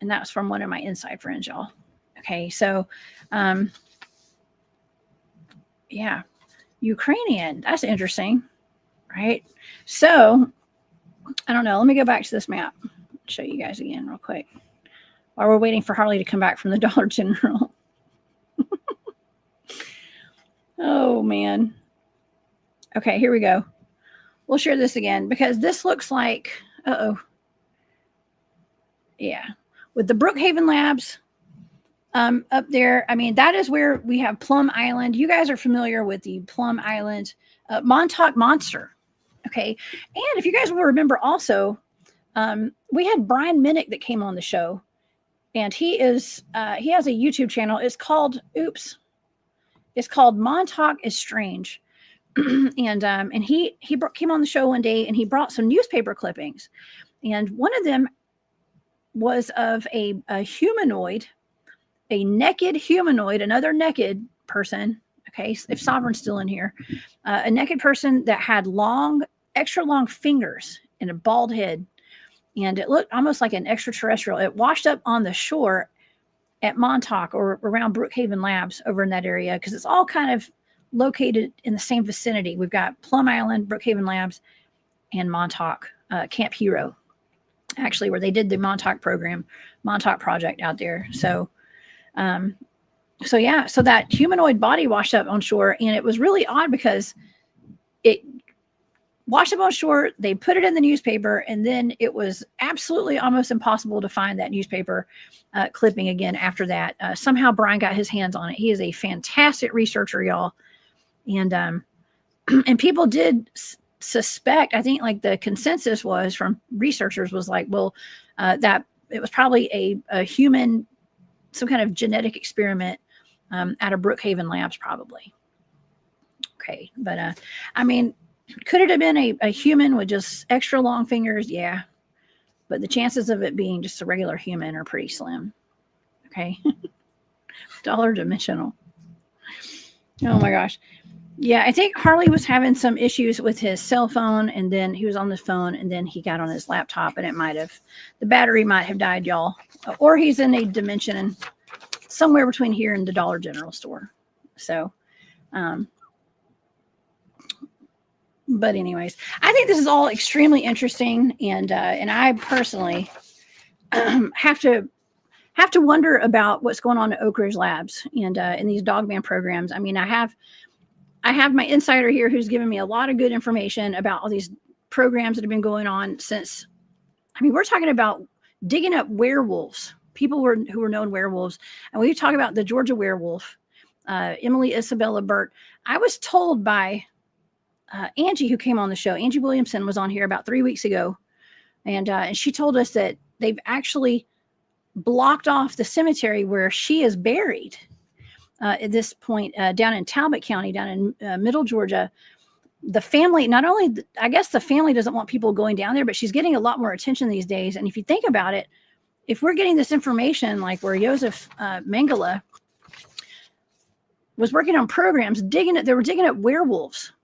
And that was from one of my inside friends, y'all. Okay, so, yeah, Ukrainian. That's interesting, right? So, I don't know. Let me go back to this map. Show you guys again real quick. While we're waiting for Harley to come back from the Dollar General. Oh, man. Okay, here we go. We'll share this again because this looks like, uh-oh. Yeah. With the Brookhaven Labs up there, I mean, that is where we have Plum Island. You guys are familiar with the Plum Island Montauk Monster. Okay. And if you guys will remember also, we had Brian Minnick that came on the show, and he has a YouTube channel. It's called Montauk is Strange. and he came on the show one day, and he brought some newspaper clippings, and one of them was of a humanoid, a naked humanoid, another naked person. Okay, if Sovereign's still in here, a naked person that had extra long fingers and a bald head, and it looked almost like an extraterrestrial. It washed up on the shore at Montauk or around Brookhaven Labs over in that area, because it's all kind of located in the same vicinity. We've got Plum Island, Brookhaven Labs, and Montauk, Camp Hero, actually, where they did the Montauk project out there. So that humanoid body washed up on shore, and it was really odd because it washed up on shore. They put it in the newspaper, and then it was absolutely almost impossible to find that newspaper clipping again after that. Somehow Brian got his hands on it. He is a fantastic researcher, y'all. And and people did suspect, I think, like the consensus was from researchers was like, well, that it was probably a human, some kind of genetic experiment out of Brookhaven Labs, probably. Okay, but I mean, could it have been a human with just extra long fingers? Yeah, but the chances of it being just a regular human are pretty slim. Okay, dollar dimensional. Oh my gosh. Yeah, I think Harley was having some issues with his cell phone, and then he was on the phone, and then he got on his laptop, and the battery might have died, y'all. Or he's in a dimension somewhere between here and the Dollar General store. So, but anyways, I think this is all extremely interesting, and I personally have to wonder about what's going on at Oak Ridge Labs and in these Dogman programs. I mean, I have my insider here who's given me a lot of good information about all these programs that have been going on since. I mean, we're talking about digging up werewolves, people who were known werewolves, and we talk about the Georgia werewolf, Emily Isabella Burt. I was told by Angie, who came on the show. Angie Williamson was on here about 3 weeks ago, and she told us that they've actually blocked off the cemetery where she is buried. At this point, down in Talbot County, down in middle Georgia, the family, not only, I guess the family doesn't want people going down there, but she's getting a lot more attention these days. And if you think about it, if we're getting this information, like where Joseph Mengele was working on programs, they were digging up werewolves.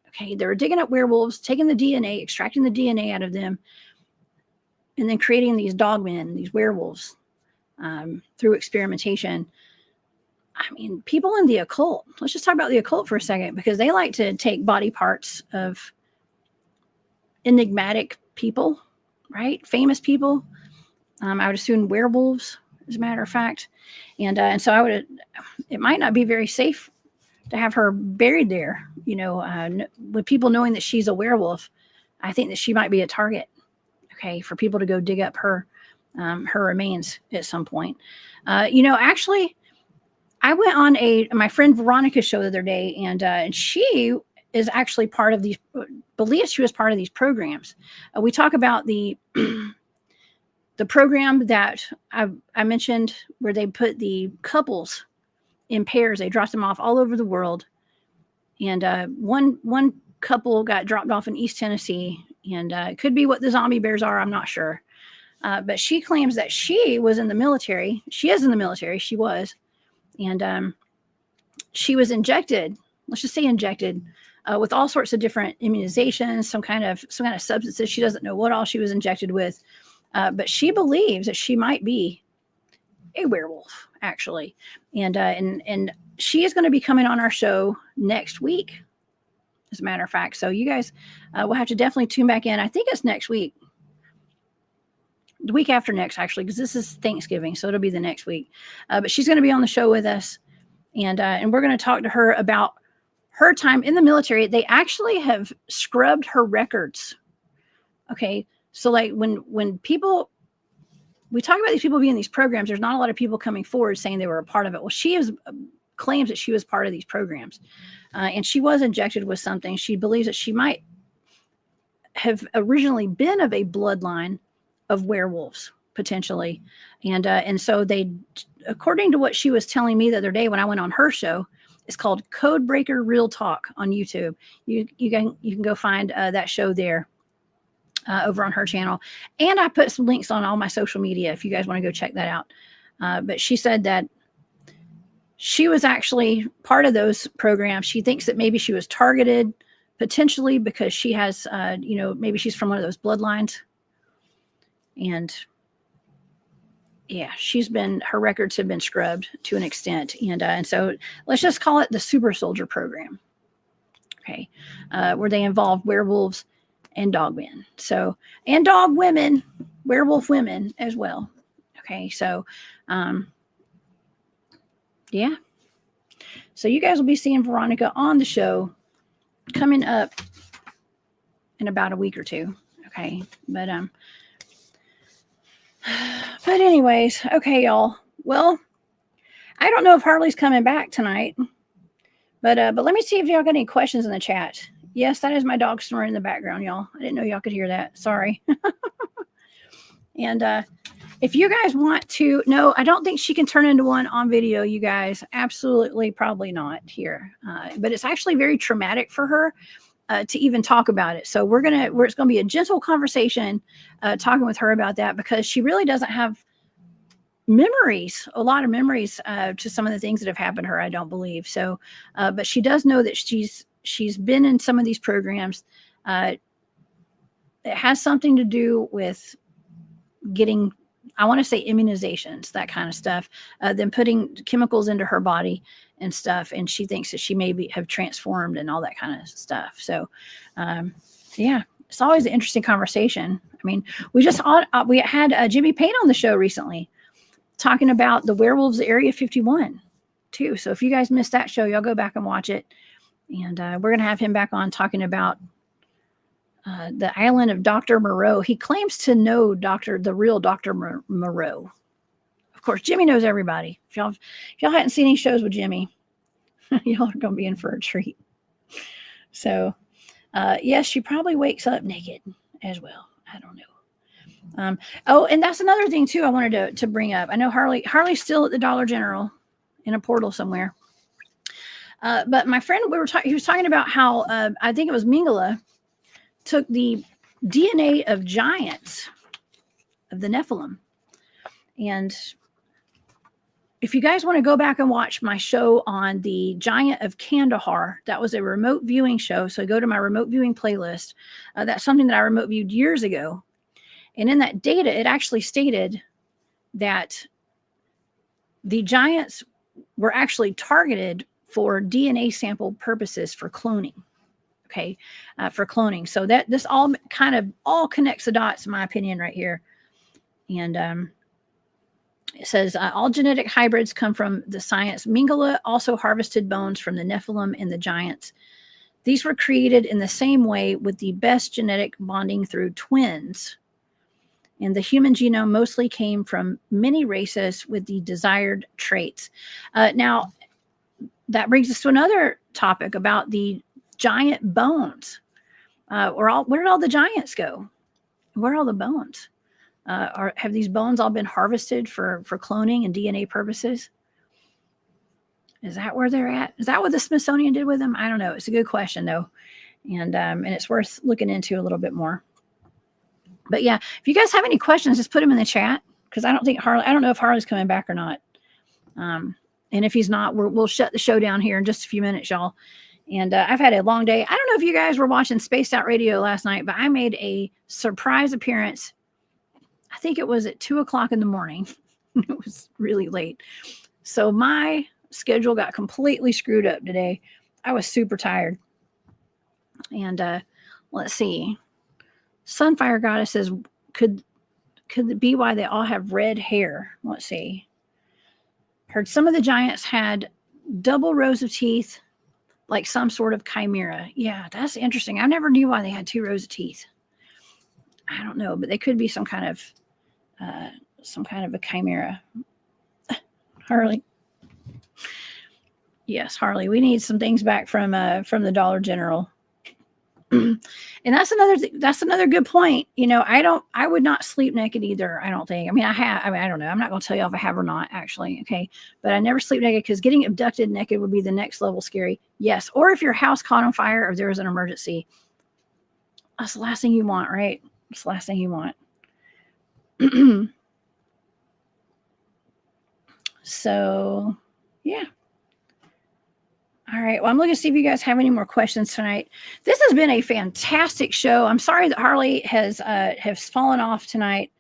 Okay, they were digging up werewolves, taking the DNA, extracting the DNA out of them, and then creating these dogmen, these werewolves, through experimentation. I mean, people in the occult, let's just talk about the occult for a second, because they like to take body parts of enigmatic people, right? Famous people. I would assume werewolves, as a matter of fact. And so it might not be very safe to have her buried there, with people knowing that she's a werewolf. I think that she might be a target, okay, for people to go dig up her remains at some point. Actually, I went on my friend Veronica's show the other day, and she is actually part of these, believes she was part of these programs. We talk about the program that I mentioned, where they put the couples in pairs. They dropped them off all over the world. And one couple got dropped off in East Tennessee, and it could be what the zombie bears are. I'm not sure. But she claims that she was in the military. She is in the military. She was. And she was injected, let's just say injected, with all sorts of different immunizations, some kind of substances. She doesn't know what all she was injected with, but she believes that she might be a werewolf, actually. And she is going to be coming on our show next week, as a matter of fact. So you guys will have to definitely tune back in. I think it's next week. The week after next, actually, because this is Thanksgiving, so it'll be the next week. But she's going to be on the show with us, and we're going to talk to her about her time in the military. They actually have scrubbed her records. Okay, so like when people we talk about these people being in these programs. There's not a lot of people coming forward saying they were a part of it. Well, she claims that she was part of these programs, and she was injected with something. She believes that she might have originally been of a bloodline of werewolves, potentially, and so they, according to what she was telling me the other day when I went on her show, it's called Codebreaker Real Talk on YouTube. You can go find that show there. Over on her channel, and I put some links on all my social media if you guys want to go check that out. But she said that she was actually part of those programs. She thinks that maybe she was targeted potentially because she has, maybe she's from one of those bloodlines. And yeah, her records have been scrubbed to an extent. And so let's just call it the Super Soldier program. Okay. Where they involve werewolves and dogmen. So, and dog women, werewolf women as well. Okay. So, yeah. So you guys will be seeing Veronica on the show coming up in about a week or two. Okay. But anyways, okay, y'all. Well, I don't know if Harley's coming back tonight, but let me see if y'all got any questions in the chat. Yes, that is my dog snoring in the background, y'all. I didn't know y'all could hear that. Sorry. And if you guys want to know, I don't think she can turn into one on video, you guys. Absolutely, probably not here. But it's actually very traumatic for her to even talk about it. So it's gonna be a gentle conversation talking with her about that, because she really doesn't have a lot of memories to some of the things that have happened to her, I don't believe. So, but she does know that she's been in some of these programs. It has something to do with getting, I want to say, immunizations, that kind of stuff, then putting chemicals into her body and stuff. And she thinks that she may have transformed and all that kind of stuff. So, yeah, it's always an interesting conversation. I mean, we had Jimmy Payne on the show recently talking about the werewolves Area 51 too. So if you guys missed that show, y'all go back and watch it. And we're going to have him back on talking about the island of Dr. Moreau. He claims to know the real Dr. Moreau. Of course, Jimmy knows everybody. If y'all hadn't seen any shows with Jimmy, y'all are going to be in for a treat. So, yes, she probably wakes up naked as well. I don't know. And that's another thing too I wanted to bring up. I know Harley's still at the Dollar General in a portal somewhere. But my friend, he was talking about how I think it was Mingala took the DNA of giants of the Nephilim. And if you guys want to go back and watch my show on the Giant of Kandahar, that was a remote viewing show. So go to my remote viewing playlist. That's something that I remote viewed years ago. And in that data, it actually stated that the giants were actually targeted for DNA sample purposes for cloning. Okay, for cloning. So that this all connects the dots, in my opinion, right here. And it says all genetic hybrids come from the science. Mingala also harvested bones from the Nephilim and the giants. These were created in the same way with the best genetic bonding through twins. And the human genome mostly came from many races with the desired traits. Now, that brings us to another topic about the giant bones. Where did all the giants go? Where are all the bones? Have these bones all been harvested for cloning and DNA purposes? Is that where they're at? Is that what the Smithsonian did with them? I don't know. It's a good question though. And it's worth looking into a little bit more. But yeah, if you guys have any questions, just put them in the chat, because I don't know if Harley's coming back or not. And if he's not, we'll shut the show down here in just a few minutes, y'all. And I've had a long day. I don't know if you guys were watching Spaced Out Radio last night, but I made a surprise appearance. I think it was at 2:00 in the morning. It was really late. So my schedule got completely screwed up today. I was super tired. And let's see. Sunfire Goddess says, could it be why they all have red hair? Let's see. Heard some of the giants had double rows of teeth, like some sort of chimera. Yeah, that's interesting. I never knew why they had 2 rows of teeth. I don't know, but they could be some kind of some kind of a chimera. Harley. Yes, Harley. We need some things back from the Dollar General. And that's another good point. You know, I would not sleep naked either. I don't think. I mean, I don't know. I'm not going to tell you if I have or not, actually. Okay. But I never sleep naked because getting abducted naked would be the next level scary. Yes. Or if your house caught on fire or there was an emergency. That's the last thing you want, right? That's the last thing you want. So, yeah. All right. Well, I'm looking to see if you guys have any more questions tonight. This has been a fantastic show. I'm sorry that Harley has fallen off tonight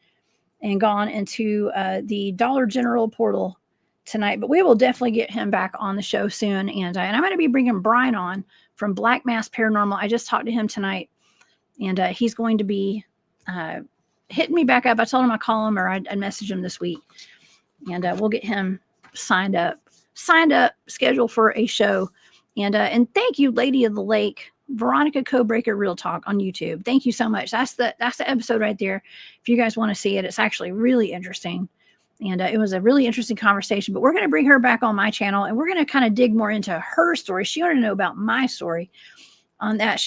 and gone into the Dollar General portal tonight, but we will definitely get him back on the show soon. And I'm going to be bringing Brian on from Black Mass Paranormal. I just talked to him tonight, and he's going to be hitting me back up. I told him I'd call him or I'd message him this week, and we'll get him signed up, scheduled for a show. And thank you, Lady of the Lake, Veronica Codebreaker Real Talk on YouTube. Thank you so much. That's the episode right there. If you guys want to see it, it's actually really interesting. And it was a really interesting conversation, but we're going to bring her back on my channel and we're going to kind of dig more into her story. She wanted to know about my story on that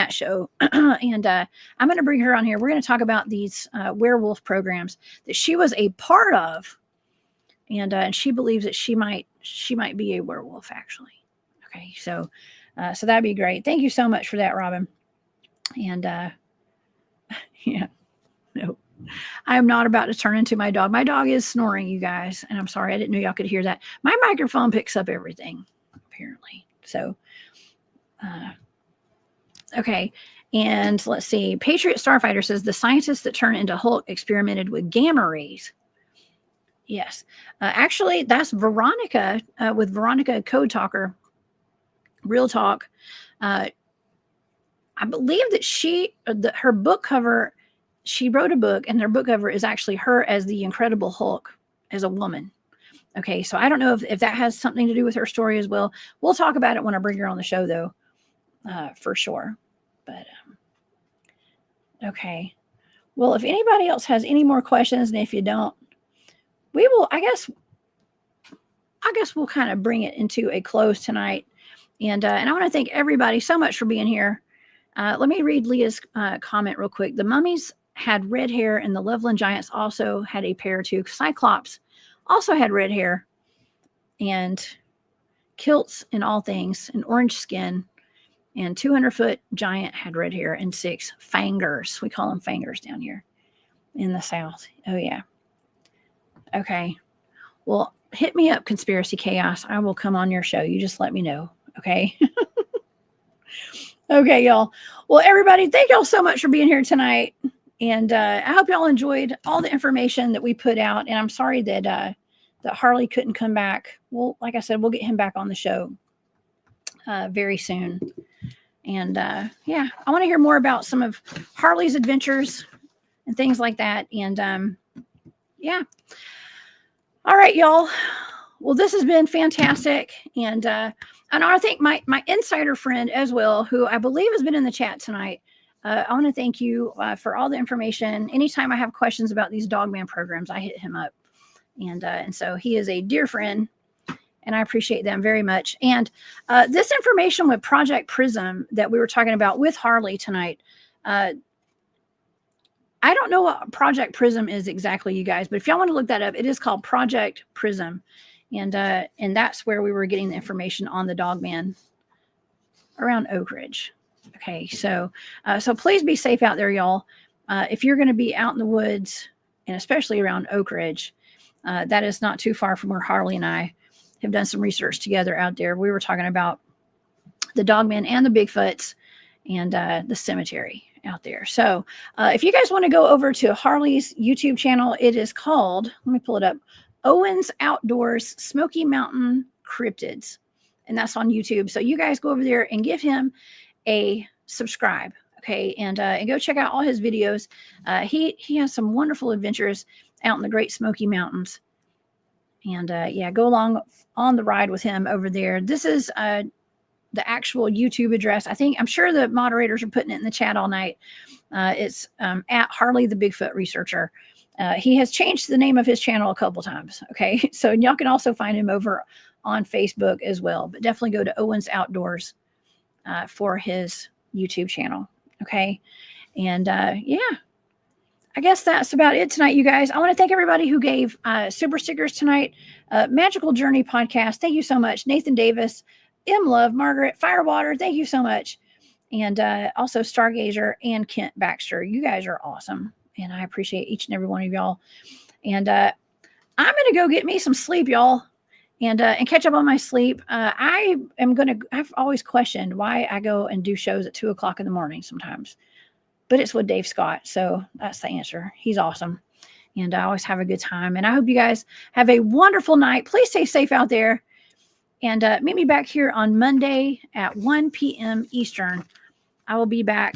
show. And I'm going to bring her on here. We're going to talk about these werewolf programs that she was a part of. And she believes that she might be a werewolf, actually. Okay, so that'd be great. Thank you so much for that, Robin. And yeah, no, I am not about to turn into my dog. My dog is snoring, you guys, and I'm sorry, I didn't know y'all could hear that. My microphone picks up everything, apparently. So, okay. And let's see. Patriot Starfighter says the scientists that turn into Hulk experimented with gamma rays. Yes. Actually, that's Veronica with Veronica Code Talker, Real Talk. I believe that her book cover, she wrote a book and their book cover is actually her as the Incredible Hulk as a woman. Okay. So I don't know if that has something to do with her story as well. We'll talk about it when I bring her on the show though, for sure. But, okay. Well, if anybody else has any more questions, and if you don't, we will, I guess we'll kind of bring it into a close tonight. And I want to thank everybody so much for being here. Let me read Leah's comment real quick. The mummies had red hair and the Loveland Giants also had a pair too. Cyclops also had red hair and kilts and all things and orange skin. And 200-foot giant had red hair and 6 fangers. We call them fangers down here in the South. Oh, yeah. Okay. Well, hit me up, Conspiracy Chaos. I will come on your show. You just let me know. Okay. Okay, y'all. Well, everybody, thank y'all so much for being here tonight. And I hope y'all enjoyed all the information that we put out. And I'm sorry that Harley couldn't come back. Well, like I said, we'll get him back on the show very soon. And yeah, I want to hear more about some of Harley's adventures and things like that. And yeah. All right, y'all. Well, this has been fantastic. And I think my insider friend as well, who I believe has been in the chat tonight, I want to thank you for all the information. Anytime I have questions about these Dogman programs, I hit him up. And so he is a dear friend, and I appreciate them very much. And this information with Project Prism that we were talking about with Harley tonight, I don't know what Project Prism is exactly, you guys, but if y'all want to look that up, it is called Project Prism. And that's where we were getting the information on the Dogman around Oak Ridge. Okay, so please be safe out there, y'all. If you're going to be out in the woods, and especially around Oak Ridge, that is not too far from where Harley and I have done some research together out there. We were talking about the Dogmen and the Bigfoots and the cemetery out there. So if you guys want to go over to Harley's YouTube channel, it is called, let me pull it up, Owens Outdoors Smoky Mountain Cryptids. And that's on YouTube. So you guys go over there and give him a subscribe. Okay. And go check out all his videos. He has some wonderful adventures out in the Great Smokey Mountains. And yeah, go along on the ride with him over there. This is the actual YouTube address. I'm sure the moderators are putting it in the chat all night. It's at Harley the Bigfoot Researcher. He has changed the name of his channel a couple times. Okay. So y'all can also find him over on Facebook as well, but definitely go to Owens Outdoors for his YouTube channel. Okay. And yeah, I guess that's about it tonight, you guys. I want to thank everybody who gave super stickers tonight. Magical Journey Podcast. Thank you so much. Nathan Davis, M Love, Margaret, Firewater. Thank you so much. And also Stargazer and Kent Baxter. You guys are awesome. And I appreciate each and every one of y'all. And I'm going to go get me some sleep, y'all, and catch up on my sleep. I've always questioned why I go and do shows at 2 o'clock in the morning sometimes, but it's with Dave Scott. So that's the answer. He's awesome. And I always have a good time. And I hope you guys have a wonderful night. Please stay safe out there. And meet me back here on Monday at 1 p.m. Eastern. I will be back.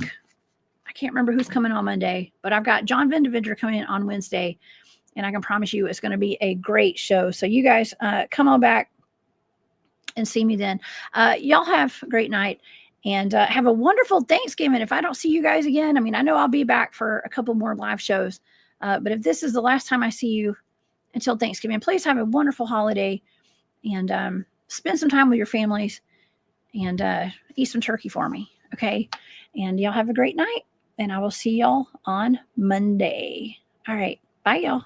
I can't remember who's coming on Monday, but I've got John Vindivider coming in on Wednesday. And I can promise you it's going to be a great show. So you guys come on back and see me then. Y'all have a great night. And have a wonderful Thanksgiving. If I don't see you guys again, I mean, I know I'll be back for a couple more live shows. But if this is the last time I see you until Thanksgiving, please have a wonderful holiday and spend some time with your families and eat some turkey for me. Okay. And y'all have a great night. And I will see y'all on Monday. All right. Bye, y'all.